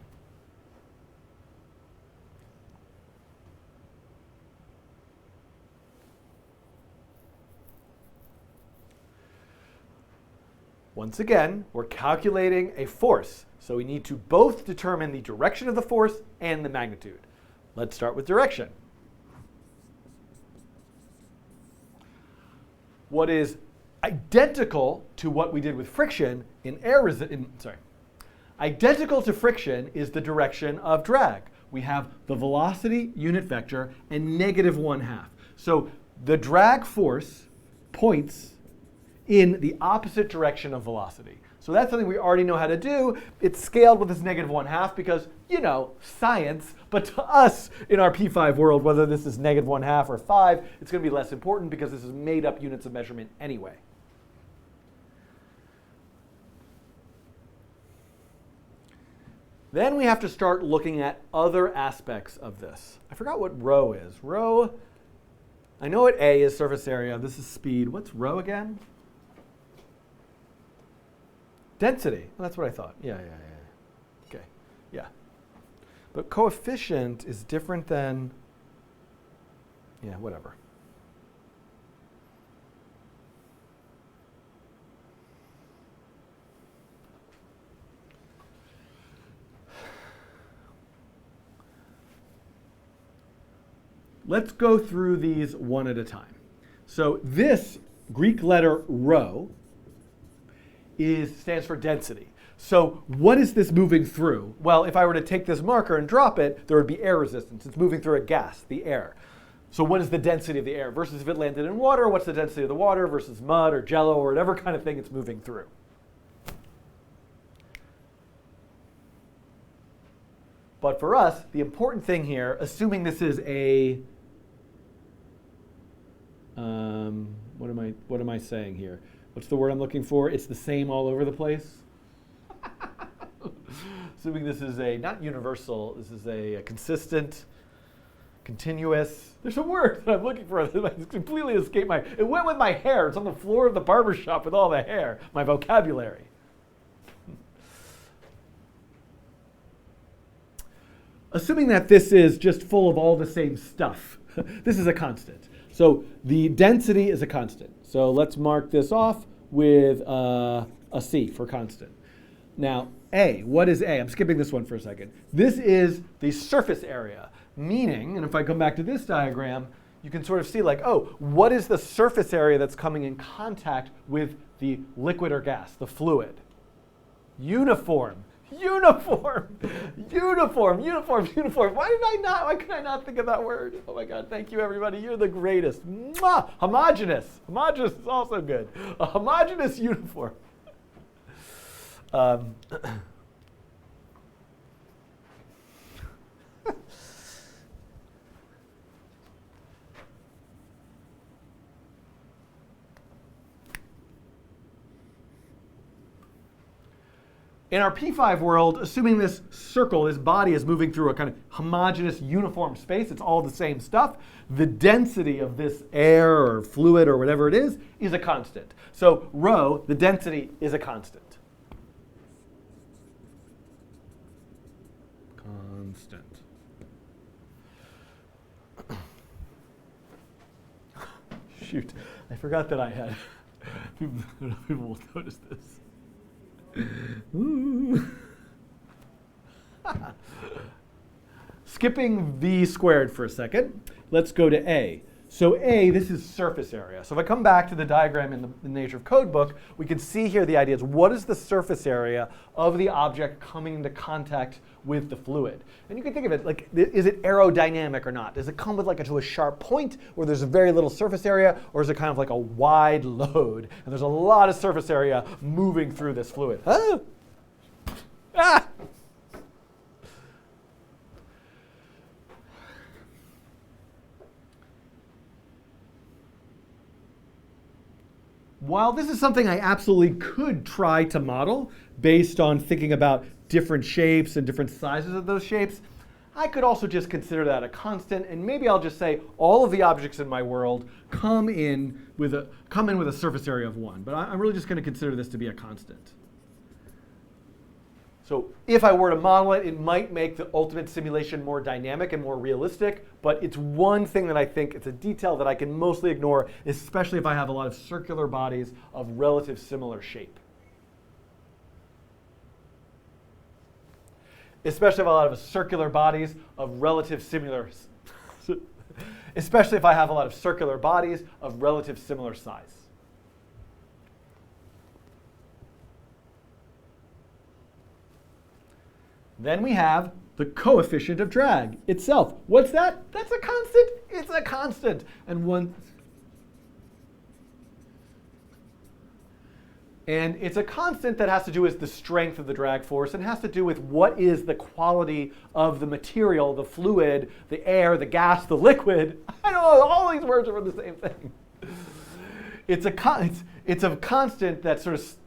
Once again, we're calculating a force, so we need to both determine the direction of the force and the magnitude. Let's start with direction. What is identical to what we did with friction identical to friction is the direction of drag. We have the velocity unit vector and -1/2. So the drag force points in the opposite direction of velocity. So that's something we already know how to do. It's scaled with this -1/2 because, you know, science. But to us in our P5 world, whether this is -1/2 or 5, it's going to be less important because this is made up units of measurement anyway. Then we have to start looking at other aspects of this. I forgot what rho is. Rho, I know what A is, surface area. This is speed. What's rho again? Density. Well, that's what I thought. Yeah. Okay, yeah. But coefficient is different than, yeah, whatever. let's go through these one at a time. So this Greek letter rho stands for density. So what is this moving through? Well, if I were to take this marker and drop it, there would be air resistance. It's moving through a gas, the air. So what is the density of the air? Versus if it landed in water, what's the density of the water versus mud or jello or whatever kind of thing it's moving through? But for us, the important thing here, assuming this is a, what am I saying here? What's the word I'm looking for? It's the same all over the place. Assuming this is a, not universal, this is a consistent, continuous. There's a word that I'm looking for. It's completely escaped my, it went with my hair. It's on the floor of the barber shop with all the hair, my vocabulary. Assuming that this is just full of all the same stuff, this is a constant. So the density is a constant. So let's mark this off with a C for constant. Now, A, what is A? I'm skipping this one for a second. This is the surface area, meaning, and if I come back to this diagram, you can sort of see like, oh, what is the surface area that's coming in contact with the liquid or gas, the fluid? Uniform. Uniform, uniform, uniform, uniform. Why could I not think of that word? Oh my God, thank you everybody, you're the greatest. Mwah! Homogeneous, homogeneous is also good. A homogeneous uniform. In our P5 world, assuming this circle, this body is moving through a kind of homogeneous uniform space, it's all the same stuff, the density of this air or fluid or whatever it is a constant. So rho, the density, is a constant. Constant. Shoot, I forgot that I had, people will notice this. Skipping V squared for a second, let's go to A. So A, this is surface area. So if I come back to the diagram in the Nature of Code book, we can see here the idea is what is the surface area of the object coming into contact with the fluid? And you can think of it like, is it aerodynamic or not? Does it come with like to a sharp point where there's a very little surface area, or is it kind of like a wide load and there's a lot of surface area moving through this fluid? Huh? Ah! While this is something I absolutely could try to model based on thinking about different shapes and different sizes of those shapes, I could also just consider that a constant, and maybe I'll just say all of the objects in my world come in with a surface area of 1. But I'm really just going to consider this to be a constant. So if I were to model it, it might make the ultimate simulation more dynamic and more realistic, but it's one thing that I think, it's a detail that I can mostly ignore, especially if I have a lot of circular bodies of relative similar shape. Especially if I have a lot of circular bodies of relative similar, especially if I have a lot of circular bodies of relative similar size. Then we have the coefficient of drag itself. What's that? That's a constant. It's a constant. And it's a constant that has to do with the strength of the drag force and has to do with what is the quality of the material, the fluid, the air, the gas, the liquid. I don't know, all these words are for the same thing. It's a constant that sort of,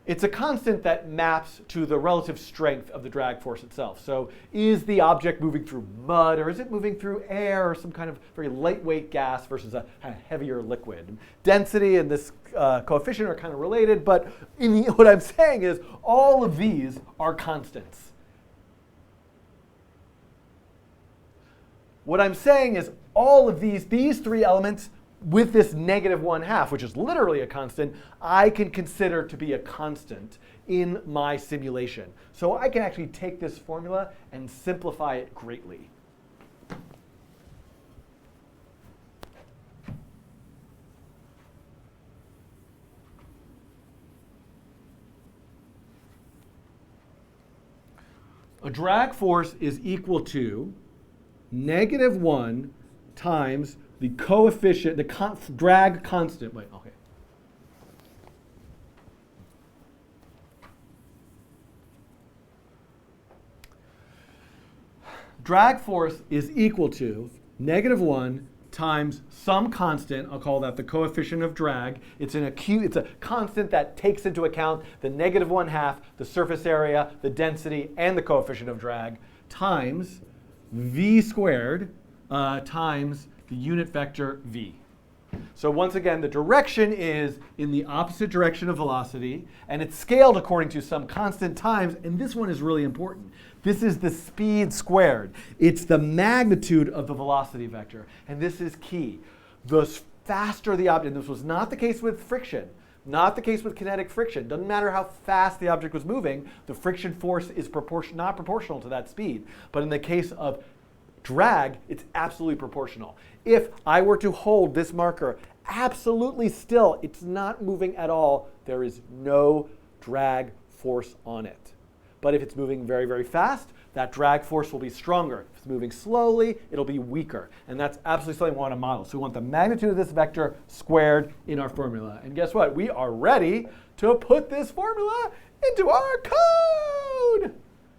it's a constant that maps to the relative strength of the drag force itself. So is the object moving through mud, or is it moving through air, or some kind of very lightweight gas versus a kind of heavier liquid? Density and this coefficient are kind of related, but what I'm saying is all of these are constants. What I'm saying is all of these three elements with this -1/2, which is literally a constant, I can consider to be a constant in my simulation. So I can actually take this formula and simplify it greatly. A drag force is equal to -1 times the coefficient, the drag constant. Wait, okay. Drag force is equal to -1 times some constant. I'll call that the coefficient of drag. It's a constant that takes into account the -1/2, the surface area, the density, and the coefficient of drag, times v squared times the unit vector v. So once again, the direction is in the opposite direction of velocity, and it's scaled according to some constant times, and this one is really important. This is the speed squared. It's the magnitude of the velocity vector, and this is key. The faster the object, and this was not the case with friction, not the case with kinetic friction. Doesn't matter how fast the object was moving, the friction force is not proportional to that speed. But in the case of drag, it's absolutely proportional. If I were to hold this marker absolutely still, it's not moving at all, there is no drag force on it. But if it's moving very, very fast, that drag force will be stronger. If it's moving slowly, it'll be weaker. And that's absolutely something we want to model. So we want the magnitude of this vector squared in our formula. And guess what? We are ready to put this formula into our code.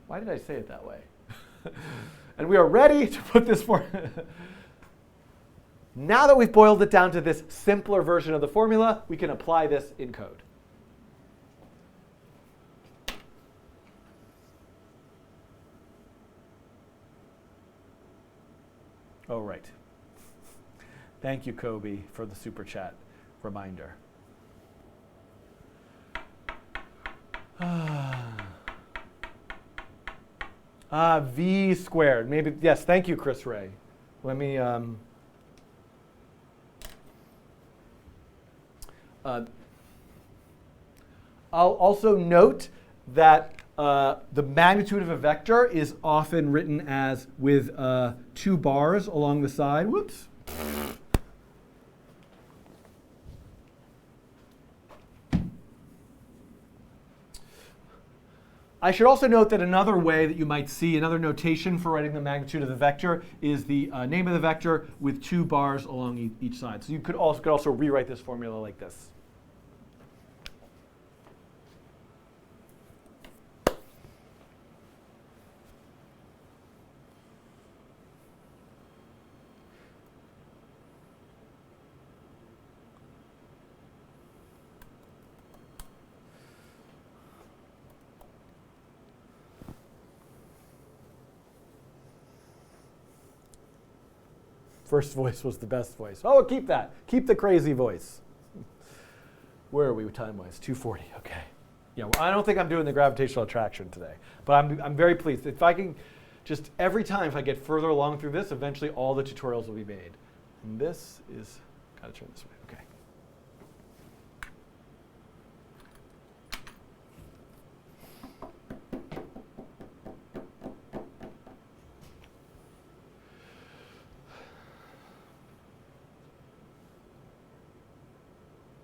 Why did I say it that way? And we are ready to put this formula. Now that we've boiled it down to this simpler version of the formula, we can apply this in code. Oh, right. Thank you, Kobe, for the super chat reminder. V squared. Maybe, yes, thank you, Chris Ray. Let me, I'll also note that the magnitude of a vector is often written as with 2 bars along the side. Whoops. I should also note that another way that you might see, another notation for writing the magnitude of the vector is the name of the vector with 2 bars along each side. So you could also rewrite this formula like this. First voice was the best voice. Oh, keep that. Keep the crazy voice. Where are we time-wise? 2:40. Okay. Yeah, well, I don't think I'm doing the gravitational attraction today, but I'm very pleased. If I can just every time, if I get further along through this, eventually all the tutorials will be made. And this is, gotta turn this way. Okay.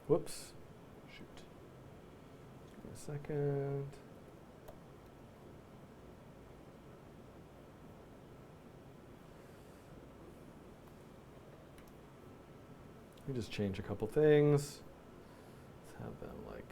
Whoops. Shoot. Give me a second. Let me just change a couple things. Let's have them like.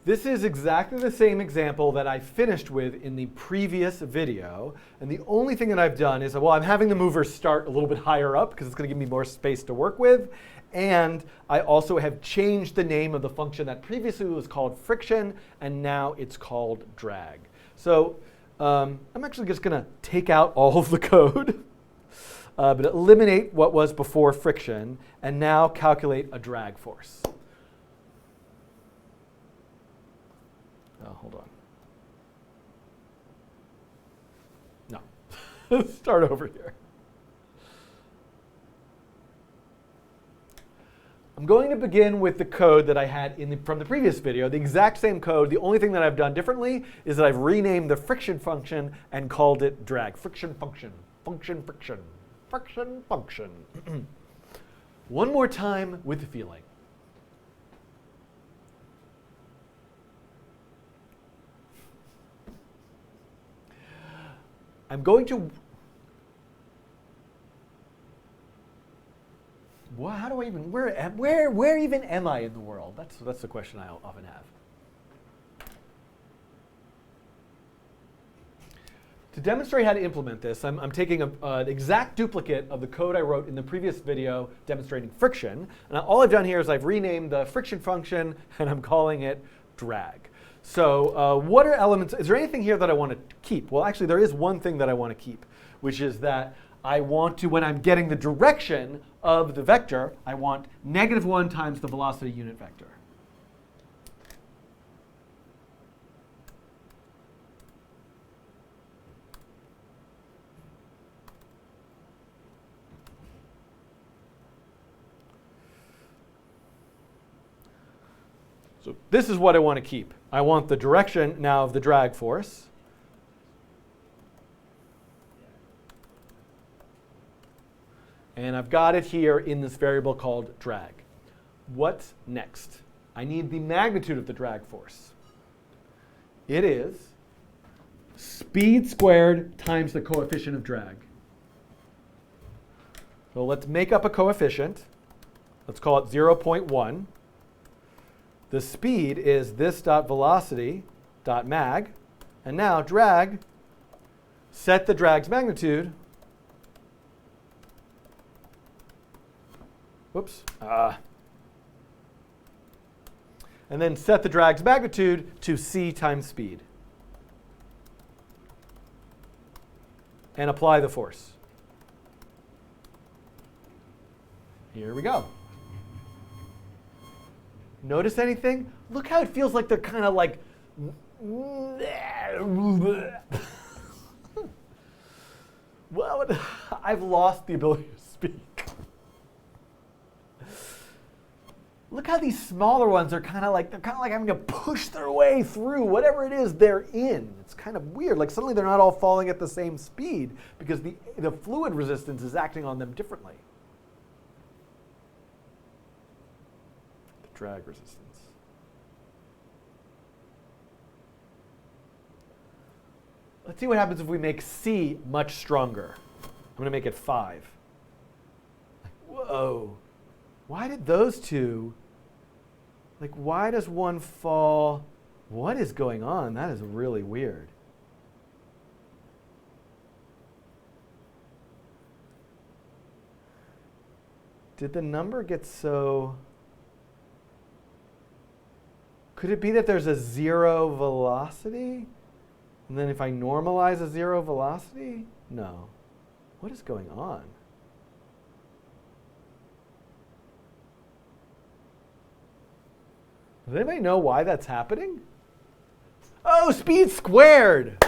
This is exactly the same example that I finished with in the previous video. And the only thing that I've done is, well, I'm having the mover start a little bit higher up because it's going to give me more space to work with. And I also have changed the name of the function that previously was called friction, and now it's called drag. So I'm actually just going to take out all of the code, but eliminate what was before friction, and now calculate a drag force. Oh, hold on. No. Start over here. I'm going to begin with the code that I had from the previous video, the exact same code. The only thing that I've done differently is that I've renamed the friction function and called it drag. Friction function, function, friction, friction function. One more time with the feeling. I'm going to. Well, how do I even? Where even am I in the world? That's the question I often have. To demonstrate how to implement this, I'm taking an exact duplicate of the code I wrote in the previous video demonstrating friction. And all I've done here is I've renamed the friction function, and I'm calling it drag. So what are elements? Is there anything here that I want to keep? Well, actually, there is one thing that I want to keep, which is that I want to, when I'm getting the direction of the vector, I want -1 times the velocity unit vector. So this is what I want to keep. I want the direction now of the drag force. And I've got it here in this variable called drag. What's next? I need the magnitude of the drag force. It is speed squared times the coefficient of drag. So let's make up a coefficient. Let's call it 0.1. The speed is this dot velocity dot mag. And now drag, set the drag's magnitude. Whoops. And then set the drag's magnitude to c times speed. And apply the force. Here we go. Notice anything? Look how it feels like they're kind of like. Well, I've lost the ability to speak. Look how these smaller ones are kind of like having to push their way through whatever it is they're in. It's kind of weird. Like suddenly they're not all falling at the same speed because the fluid resistance is acting on them differently. The drag resistance. Let's see what happens if we make C much stronger. I'm going to make it 5. Whoa. Why did those two? Like, why does one fall? What is going on? That is really weird. Did the number get so? Could it be that there's a 0 velocity? And then if I normalize a 0 velocity? No. What is going on? Does anybody know why that's happening? Oh, speed squared!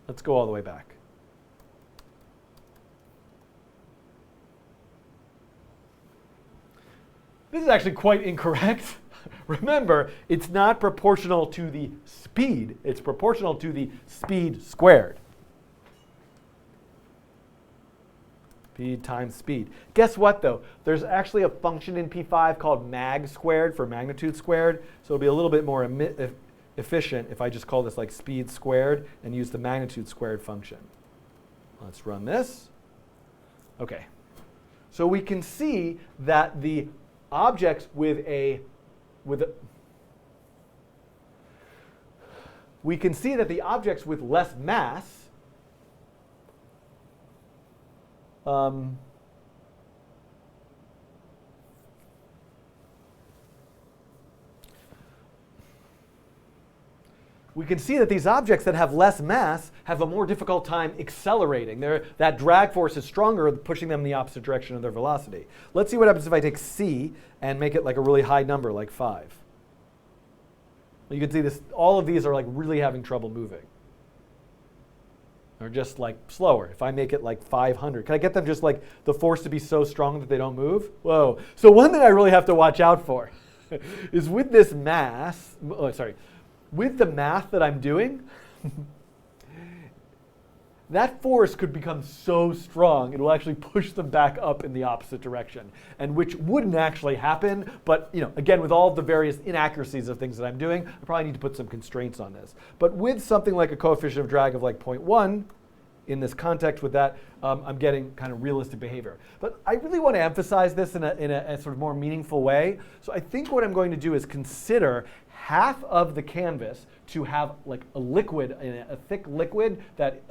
Let's go all the way back. This is actually quite incorrect. Remember, it's not proportional to the speed. It's proportional to the speed squared. Speed times speed. Guess what, though? There's actually a function in P5 called mag squared for magnitude squared. So it'll be a little bit more efficient if I just call this like speed squared and use the magnitude squared function. Let's run this. OK. So we can see that the objects we can see that the objects with less mass we can see that these objects that have less mass have a more difficult time accelerating. That drag force is stronger, pushing them in the opposite direction of their velocity. Let's see what happens if I take C and make it like a really high number, like 5. You can see this. All of these are like really having trouble moving. or just like slower? If I make it like 500, can I get them just like the force to be so strong that they don't move? Whoa. So one thing I really have to watch out for is with this mass, with the math that I'm doing, that force could become so strong it will actually push them back up in the opposite direction, and which wouldn't actually happen. But again, with all the various inaccuracies of things that I'm doing, I probably need to put some constraints on this. But with something like a coefficient of drag of like 0.1, in this context with that, I'm getting kind of realistic behavior. But I really want to emphasize this in a sort of more meaningful way. So I think what I'm going to do is consider half of the canvas to have like a liquid, a thick liquid that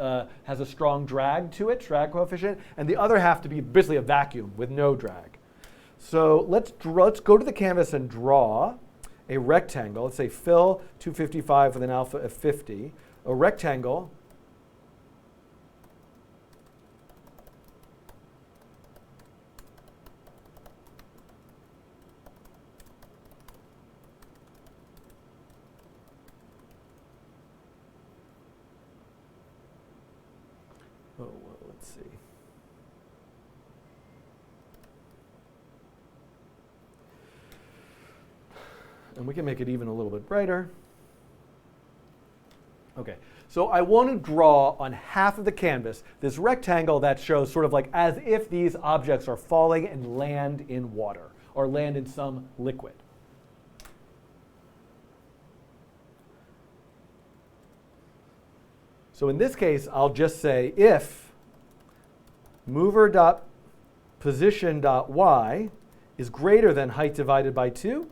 has a strong drag to it, drag coefficient, and the other half to be basically a vacuum with no drag. So let's go to the canvas and draw a rectangle. Let's say fill 255 with an alpha of 50, a rectangle let's see. And we can make it even a little bit brighter. Okay, so I want to draw on half of the canvas this rectangle that shows sort of like as if these objects are falling and land in water or land in some liquid. So in this case, I'll just say if mover.position.y is greater than height divided by 2,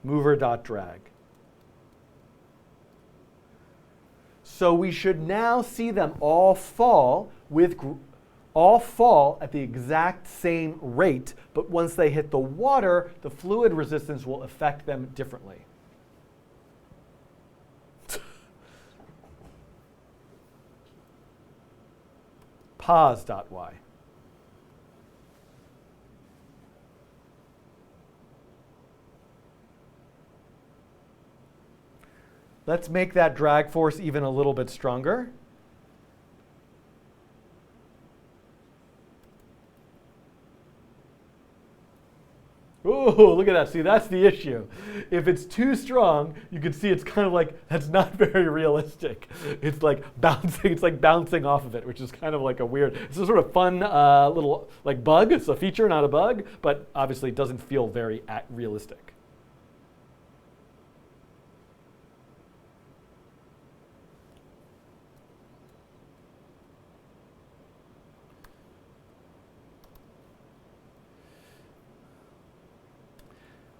mover.drag. So we should now see them all fall at the exact same rate, but once they hit the water, the fluid resistance will affect them differently. Pos.y. Let's make that drag force even a little bit stronger. Ooh, look at that. See, that's the issue. If it's too strong, you can see it's kind of like, that's not very realistic. It's like bouncing off of it, which is kind of like a weird, it's a sort of fun little like bug. It's a feature, not a bug, but obviously it doesn't feel very realistic.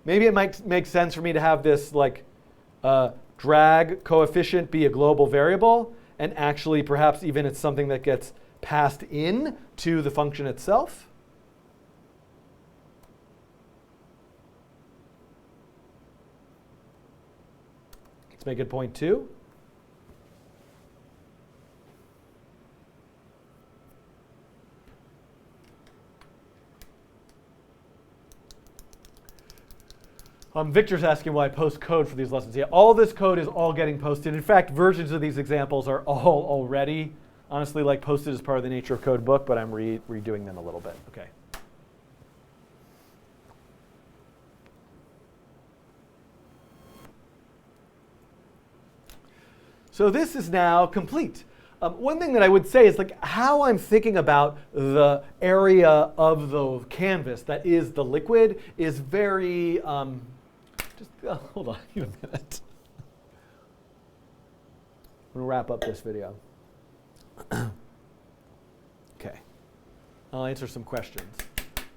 Maybe it might make sense for me to have this like drag coefficient be a global variable, and actually perhaps even it's something that gets passed in to the function itself. Let's make it 0.2. Victor's asking why I post code for these lessons. Yeah, all this code is all getting posted. In fact, versions of these examples are all already, honestly, like posted as part of the Nature of Code book, but I'm redoing them a little bit. Okay. So this is now complete. One thing that I would say is like how I'm thinking about the area of the canvas that is the liquid is very, hold on a minute. I'm gonna wrap up this video. Okay, I'll answer some questions.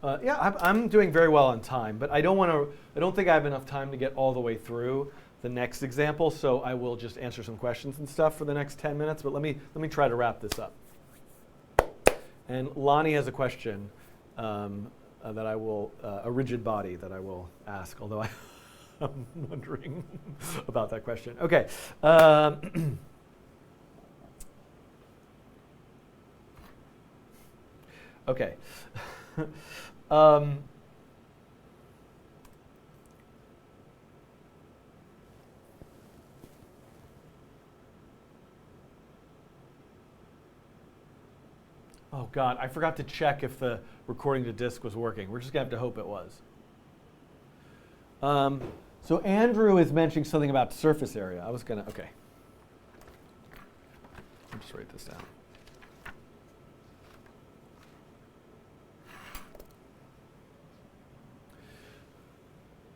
Yeah, I'm doing very well on time, but I don't think I have enough time to get all the way through the next example, so I will just answer some questions and stuff for the next 10 minutes, but let me try to wrap this up. And Lonnie has a question that I will, a rigid body that I will ask, although I'm wondering about that question. Okay. Okay. Oh God, I forgot to check if the recording to disk was working. We're just gonna have to hope it was. So Andrew is mentioning something about surface area. Okay. I'll just write this down.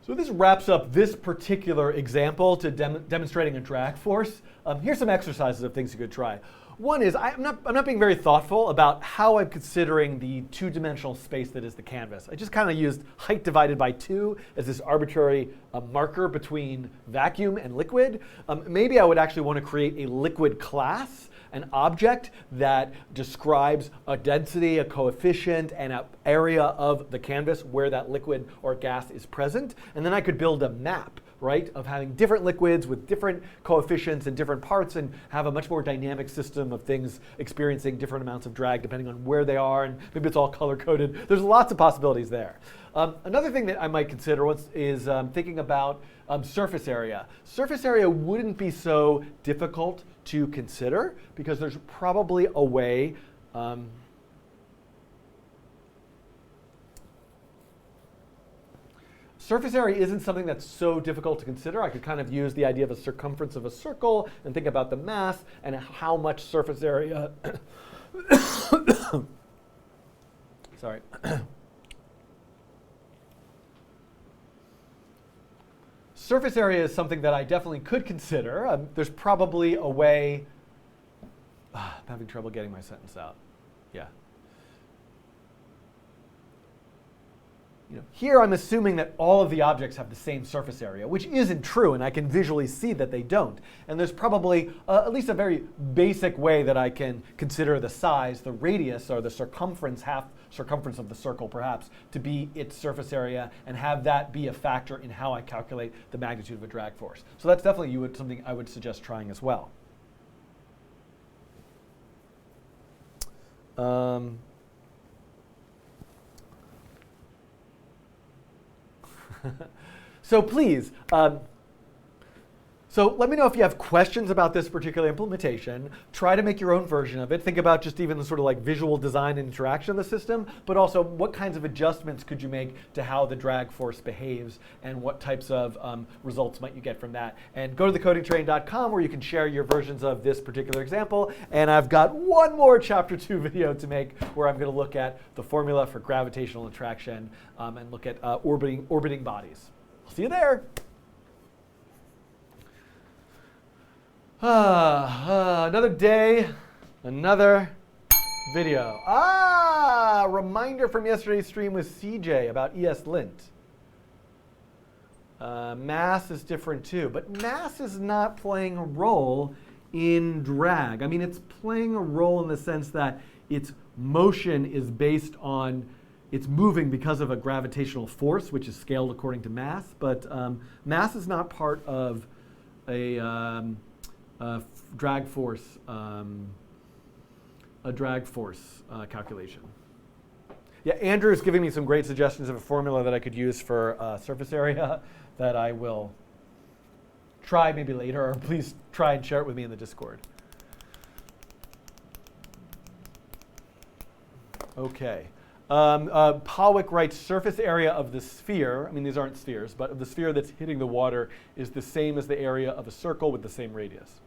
So this wraps up this particular example to demonstrating a drag force. Here's some exercises of things you could try. One is I'm not being very thoughtful about how I'm considering the two-dimensional space that is the canvas. I just kind of used height divided by 2 as this arbitrary marker between vacuum and liquid. Maybe I would actually want to create a liquid class, an object that describes a density, a coefficient, and an area of the canvas where that liquid or gas is present. And then I could build a map, right, of having different liquids with different coefficients in different parts and have a much more dynamic system of things experiencing different amounts of drag depending on where they are, and maybe it's all color-coded. There's lots of possibilities there. Another thing that I might consider is thinking about surface area. Surface area wouldn't be so difficult to consider because there's probably a way surface area isn't something that's so difficult to consider. I could kind of use the idea of a circumference of a circle and think about the mass and how much surface area sorry. Surface area is something that I definitely could consider. There's probably a way. I'm having trouble getting my sentence out. Yeah. Here I'm assuming that all of the objects have the same surface area, which isn't true, and I can visually see that they don't. And there's probably at least a very basic way that I can consider the size, the radius, or the circumference, half circumference of the circle perhaps, to be its surface area, and have that be a factor in how I calculate the magnitude of a drag force. So that's definitely something I would suggest trying as well. So please, so let me know if you have questions about this particular implementation. Try to make your own version of it. Think about just even the sort of like visual design and interaction of the system, but also what kinds of adjustments could you make to how the drag force behaves and what types of results might you get from that. And go to thecodingtrain.com where you can share your versions of this particular example. And I've got one more chapter 2 video to make where I'm going to look at the formula for gravitational attraction and look at orbiting bodies. I'll see you there. Another day, another video. Reminder from yesterday's stream with CJ about ESLint. Mass is different too, but mass is not playing a role in drag. I mean, it's playing a role in the sense that its motion is based on, it's moving because of a gravitational force, which is scaled according to mass, but mass is not part of a drag force calculation. Yeah, Andrew is giving me some great suggestions of a formula that I could use for surface area that I will try maybe later, or please try and share it with me in the Discord. Okay. Pawick writes, surface area of the sphere, I mean these aren't spheres, but of the sphere that's hitting the water is the same as the area of a circle with the same radius.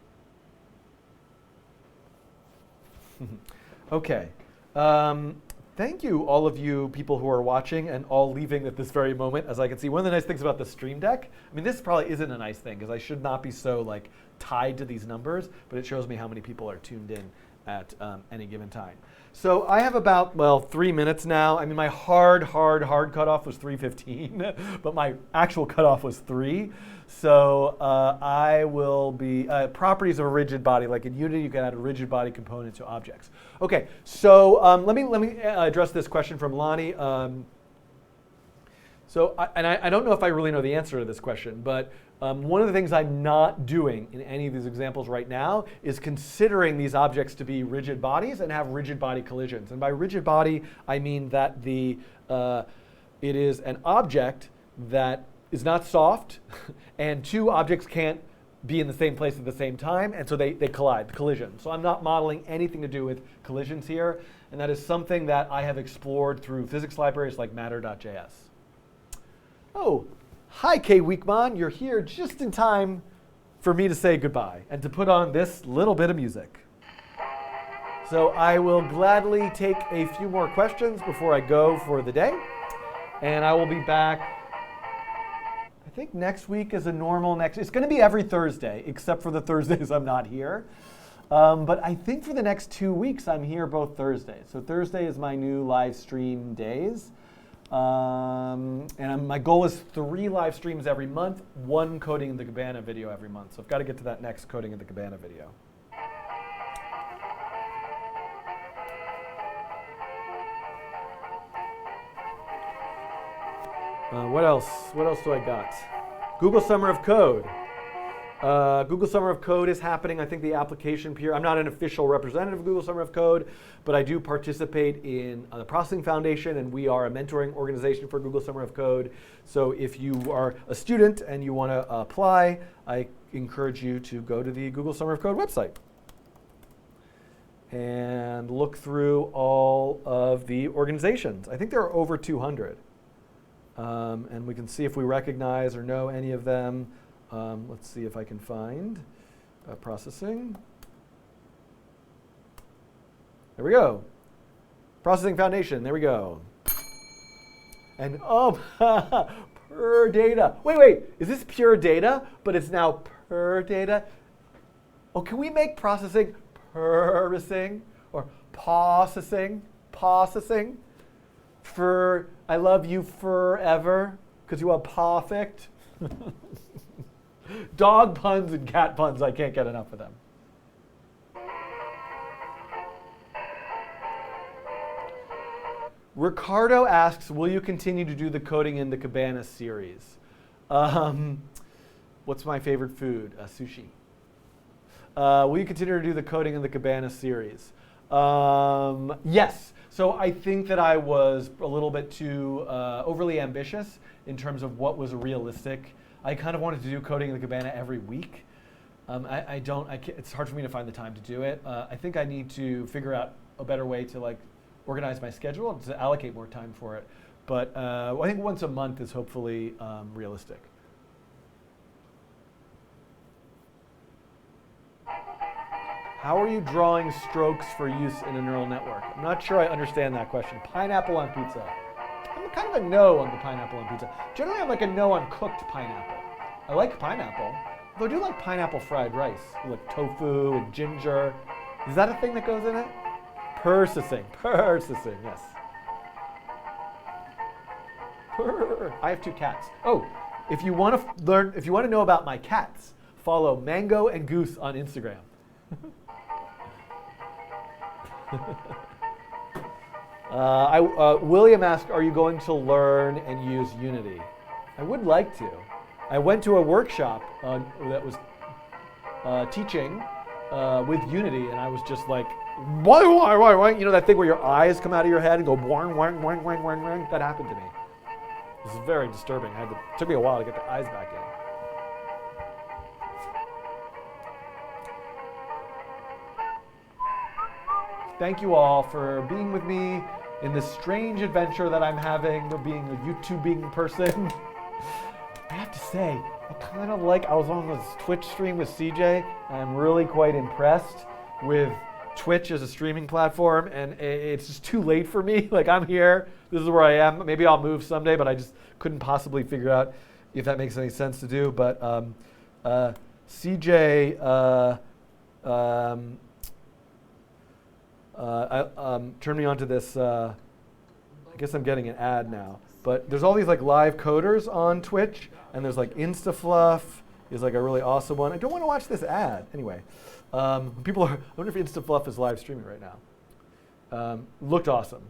Okay. Thank you, all of you people who are watching and all leaving at this very moment. As I can see, one of the nice things about the Stream Deck, I mean, this probably isn't a nice thing because I should not be so like tied to these numbers, but it shows me how many people are tuned in at any given time. So I have about, 3 minutes now. I mean, my hard cutoff was 3:15, but my actual cutoff was 3. So I will be, properties of a rigid body, like in Unity, you can add a rigid body component to objects. Okay, so let me address this question from Lonnie. I don't know if I really know the answer to this question, but one of the things I'm not doing in any of these examples right now is considering these objects to be rigid bodies and have rigid body collisions. And by rigid body, I mean that it is an object that is not soft, and two objects can't be in the same place at the same time, and so they collide, collision. So I'm not modeling anything to do with collisions here, and that is something that I have explored through physics libraries like matter.js. Oh, hi Kay Weekman, you're here just in time for me to say goodbye and to put on this little bit of music. So I will gladly take a few more questions before I go for the day, and I will be back. I think next week is a normal it's going to be every Thursday, except for the Thursdays I'm not here. But I think for the next 2 weeks, I'm here both Thursdays. So Thursday is my new live stream days. And my goal is 3 live streams every month, 1 Coding in the Cabana video every month. So I've got to get to that next Coding in the Cabana video. What else? What else do I got? Google Summer of Code. Google Summer of Code is happening. I think the application period, I'm not an official representative of Google Summer of Code, but I do participate in the Processing Foundation, and we are a mentoring organization for Google Summer of Code. So if you are a student and you want to apply, I encourage you to go to the Google Summer of Code website and look through all of the organizations. I think there are over 200. And we can see if we recognize or know any of them. Let's see if I can find processing. There we go. Processing Foundation, there we go. And oh, per data. Wait, is this pure data? But it's now per data? Oh, can we make processing processing or processing? For I love you forever because you are perfect. Dog puns and cat puns, I can't get enough of them. Ricardo asks, will you continue to do the Coding in the Cabana series? What's my favorite food? Sushi. Will you continue to do the Coding in the Cabana series? Yes. So I think that I was a little bit too overly ambitious in terms of what was realistic. I kind of wanted to do Coding in the Cabana every week. It's hard for me to find the time to do it. I think I need to figure out a better way to organize my schedule and to allocate more time for it. But I think once a month is hopefully realistic. How are you drawing strokes for use in a neural network? I'm not sure I understand that question. Pineapple on pizza. I'm kind of a no on the pineapple on pizza. Generally, I'm like a no on cooked pineapple. I like pineapple, though I do like pineapple fried rice, like tofu and ginger. Is that a thing that goes in it? Persising, yes. I have 2 cats. Oh, if you want to know about my cats, follow Mango and Goose on Instagram. William asked, are you going to learn and use Unity? I would like to. I went to a workshop that was teaching with Unity, and I was just like, why? You know that thing where your eyes come out of your head and go boing, boing, boing, boing, boing, boing? That happened to me. It was very disturbing. It took me a while to get the eyes back in. Thank you all for being with me in this strange adventure that I'm having of being a YouTubing person. I have to say, I was on this Twitch stream with CJ, and I'm really quite impressed with Twitch as a streaming platform, and it's just too late for me. I'm here, this is where I am. Maybe I'll move someday, but I just couldn't possibly figure out if that makes any sense to do. But CJ turned me on to this, I guess I'm getting an ad now, but there's all these live coders on Twitch, and there's InstaFluff is a really awesome one. I don't want to watch this ad. Anyway, I wonder if InstaFluff is live streaming right now. Looked awesome.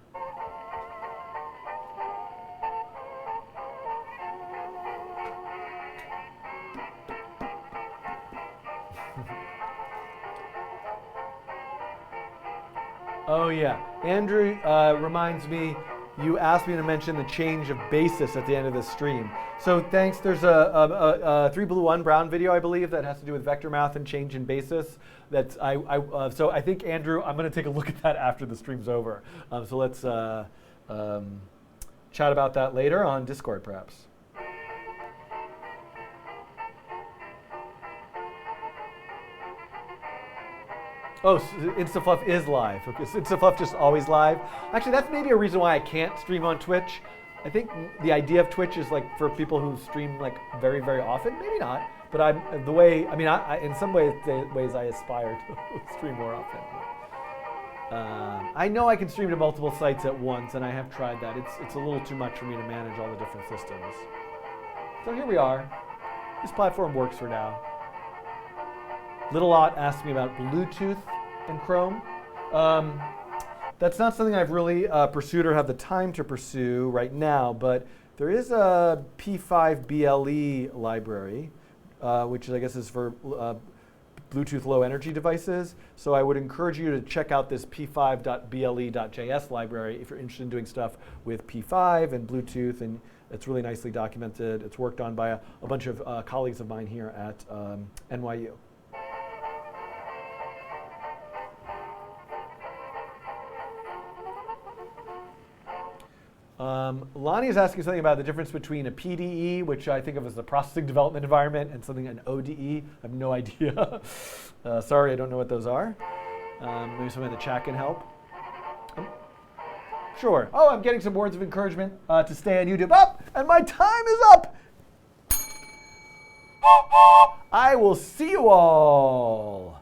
Oh yeah, Andrew reminds me, you asked me to mention the change of basis at the end of this stream. So thanks. There's a 3 blue 1 brown video, I believe, that has to do with vector math and change in basis. So I think, Andrew, I'm going to take a look at that after the stream's over. So let's chat about that later on Discord, perhaps. Oh, InstaFluff is live. Is InstaFluff just always live? Actually, that's maybe a reason why I can't stream on Twitch. I think the idea of Twitch is like for people who stream like very, very often. Maybe not, but in some ways I aspire to stream more often. I know I can stream to multiple sites at once, and I have tried that. It's a little too much for me to manage all the different systems. So here we are. This platform works for now. Little Ot asked me about Bluetooth and Chrome. That's not something I've really pursued or have the time to pursue right now, but there is a P5 BLE library, which I guess is for Bluetooth low energy devices. So I would encourage you to check out this p5.ble.js library if you're interested in doing stuff with P5 and Bluetooth, and it's really nicely documented. It's worked on by a bunch of colleagues of mine here at NYU. Lonnie is asking something about the difference between a PDE, which I think of as the processing development environment, and something an ODE. I have no idea. Sorry, I don't know what those are. Maybe somebody in the chat can help. Sure. Oh, I'm getting some words of encouragement to stay on YouTube. Up, and my time is up. I will see you all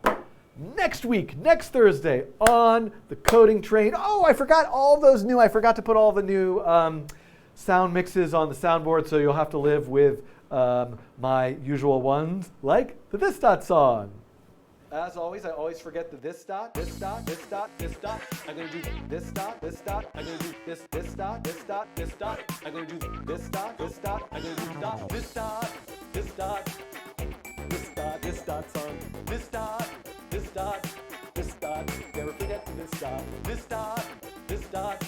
next week, next Thursday, on the Coding Train. Oh, I forgot I forgot to put all the new sound mixes on the soundboard, so you'll have to live with my usual ones, like the This Dot song. As always, I always forget the this dot, this dot, this dot, this dot. I'm gonna do this dot, this dot. I'm gonna do this dot, this dot, this dot. I'm gonna do this dot, this dot. I'm gonna do dot, this dot, this dot, this dot, this dot song. This dot, this dot, this dot. Never forget this dot, this dot, this dot,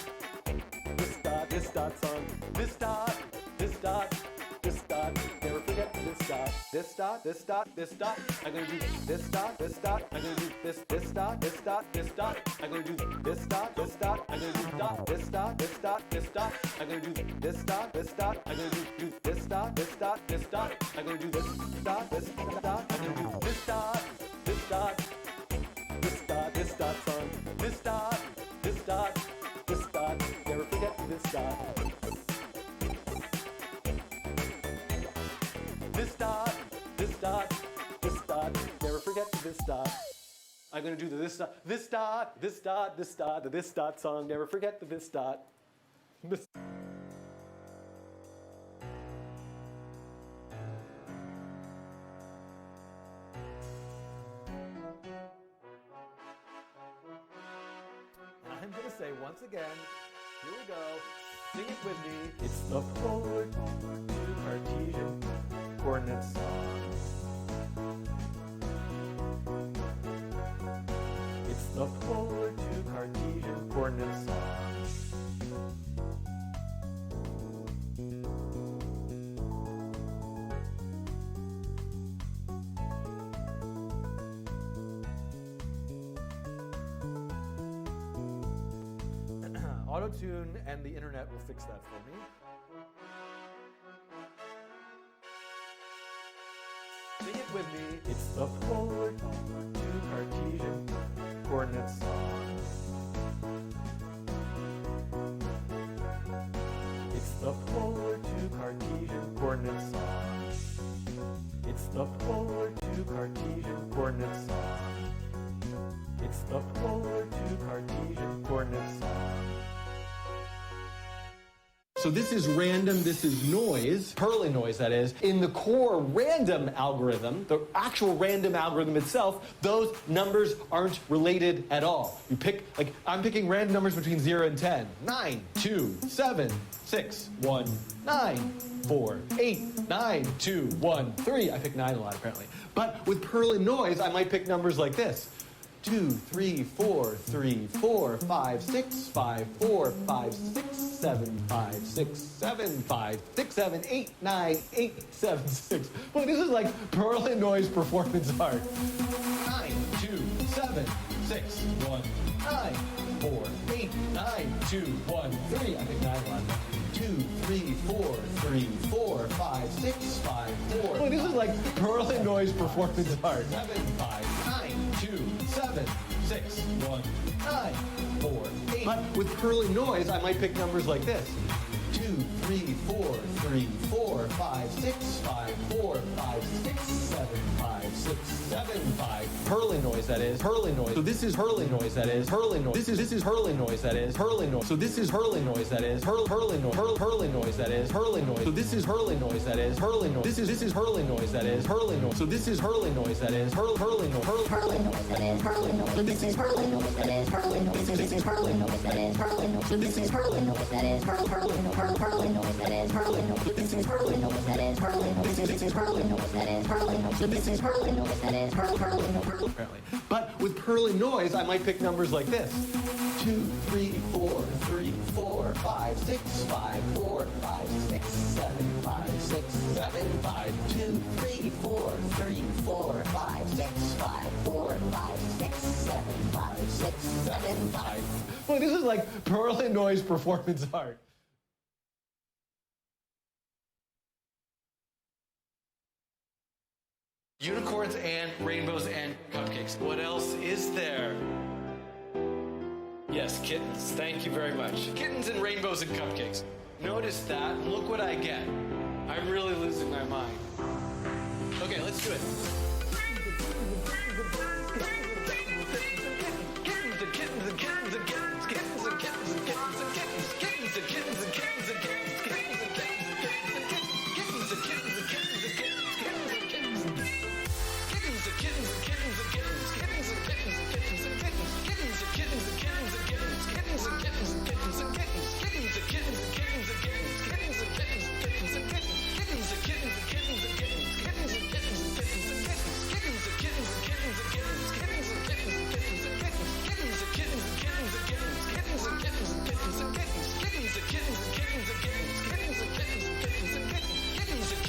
this dot, this dot song. This dot, this dot, this dot. Never forget this dot, this dot, this dot, this dot. I'm gonna do this dot, this dot. I'm gonna do this dot, this dot, this dot. I'm gonna do this dot, this dot. I'm gonna do dot, this dot, this dot, this dot. I'm gonna do this dot, this dot. I'm gonna do this dot, this dot, this dot. I'm gonna do this dot, this dot. I'm gonna do this dot, this dot, this dot, this dot song. This dot, this dot, this dot. Never forget this dot. This dot, this dot, this dot. Never forget this dot. I'm gonna do the this dot, this dot, this dot, this dot, the this dot song. Never forget the this dot. This. And I'm gonna say once again, here we go. Sing it with me. It's the polar to Cartesian coordinate song. It's the polar to Cartesian coordinate song. Auto-tune and the internet will fix that for me. Sing it with me. It's the polar to Cartesian coordinate song. It's the polar to Cartesian coordinate song. It's the polar to Cartesian coordinate song. It's the polar to Cartesian coordinate song. So this is random, this is noise, Perlin noise that is. In the core random algorithm, the actual random algorithm itself, those numbers aren't related at all. You pick, like, I'm picking random numbers between 0 and 10. 9, 2, 7, 6, 1, 9, 4, 8, 9, 2, 1, 3. I pick 9 a lot apparently. But with Perlin noise, I might pick numbers like this. 2, 3, 4, 3, 4, 5, 6, 5, 4, 5, 6, 7, 5, 6, 7, 5, 6, 7, 8, 9, 8, 7, 6. Boy, this is like Pearl and Noise performance art. 9, 2, 7, 6, 1, 9, 4, 8, 9, 2, 1, 3. I think 9 left. 2, 3, 4, 3, 4, 5, 6, 5, 4. Boy, this is like Pearl and Noise performance art. 7, 5, 9, 2, 7, 6, 1, 9, 4, 8. But with Pearl and Noise, I might pick numbers like this. 2, 3, 4, 3, 4, 5, 6, 5, 4, 5, 6, 7, 5, 6, 7, 5. Hurling noise, that is. Hurling noise. So this is hurling noise, that is. Hurling noise. This is hurling noise, that is. Hurling noise. So this is hurling noise, that is. Hurling noise. Hurling noise, that is. Hurling noise. So this is hurling noise, that is. Hurling noise. This is hurling noise, that is. Hurling noise. So this is hurling noise, that is. Hurling noise. Hurling noise, that is. Hurling noise. So this is hurling noise, that is. Hurling noise. This is hurling noise, that is. Hurling noise. So this is hurling noise, that is. Hurling noise. Hurling noise, that is. Hurling noise. This is hurling noise, that is. Hurling noise. This is hurling noise, that is. Hurling noise. So this is hurling noise, that is. Hurling noise. Apparently. But with hurling noise, I might pick numbers like this. 2, 3, 4, 3, 4, 5, 6, 5, 4, 5, 6, 7, 5, 6, 7, 5, 2, 3, 4, 3, 4, 5, 6, 5, 4, 5, 6, 7, 5, 6, 7, 5. Boy, this is like Pearl and Noise performance art. Unicorns and rainbows and cupcakes. What else is there? Yes, kittens. Thank you very much. Kittens and rainbows and cupcakes. Notice that. Look what I get. I'm really losing my mind. Okay, let's do it. Kittens and kittens and kittens and kittens. Kittens and kittens and kittens and kittens. Kittens and kittens and kittens and kittens. Kittens and kittens and kittens and kittens. Kittens and kittens and kittens and kittens. Kittens and kittens and kittens. Kittens and kittens and kittens and kittens. Kittens and kittens and kittens and kittens. Kittens and kittens and kittens and kittens. Kittens and kittens and kittens and kittens. Kittens and kittens and kittens and kittens. Kittens and kittens and kittens and kittens. Kittens and kittens and kittens and kittens. Kittens and kittens and kittens and kittens. Kittens and kittens and kittens and kittens. Kittens and kittens and kittens and kittens. Kittens and kittens and kittens and kittens. Kittens and kittens and kittens and kittens. Kittens and kittens and kittens and kittens. Kittens and kittens and kittens and kittens. Kittens and kittens and kittens and kittens. Kittens and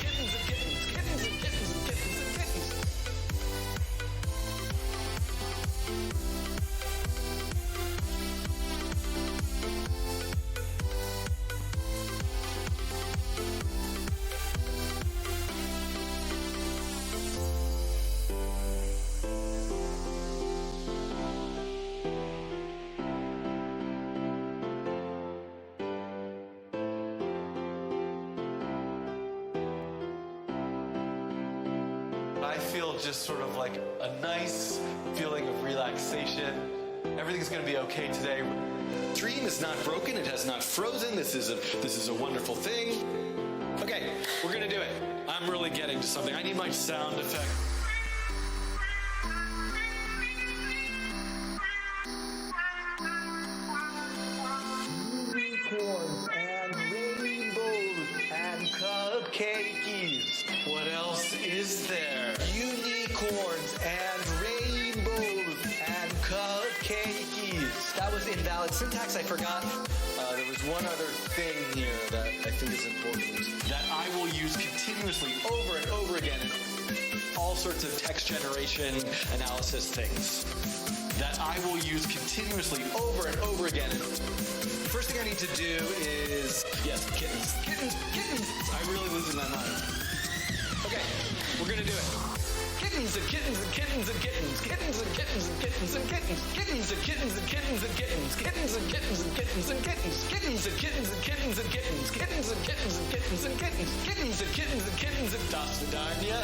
kittens and kittens and kittens. I feel just sort of like a nice feeling of relaxation. Everything's going to be okay today. Dream is not broken. It has not frozen. This is a wonderful thing. Okay, we're going to do it. I'm really getting to something. I need my sound effect. Unicorns and rainbows and cupcakes. What else is there? Unicorns and rainbows and cupcakes. That was invalid syntax. I forgot. There was one other thing here that I think is important that I will use continuously over and over again in all sorts of text generation analysis things that I will use continuously over and over again. First thing I need to do is, yes, kittens. Kittens, kittens. I'm really losing my mind. Okay, we're gonna do it. Kittens and kittens and kittens and kittens. Kittens and kittens and kittens and kittens. Kittens and kittens and kittens and kittens. Kittens and kittens and kittens and kittens. Kittens and kittens and kittens and kittens. Kittens and kittens and kittens and kittens. Kittens and kittens and kittens and Das Vidania.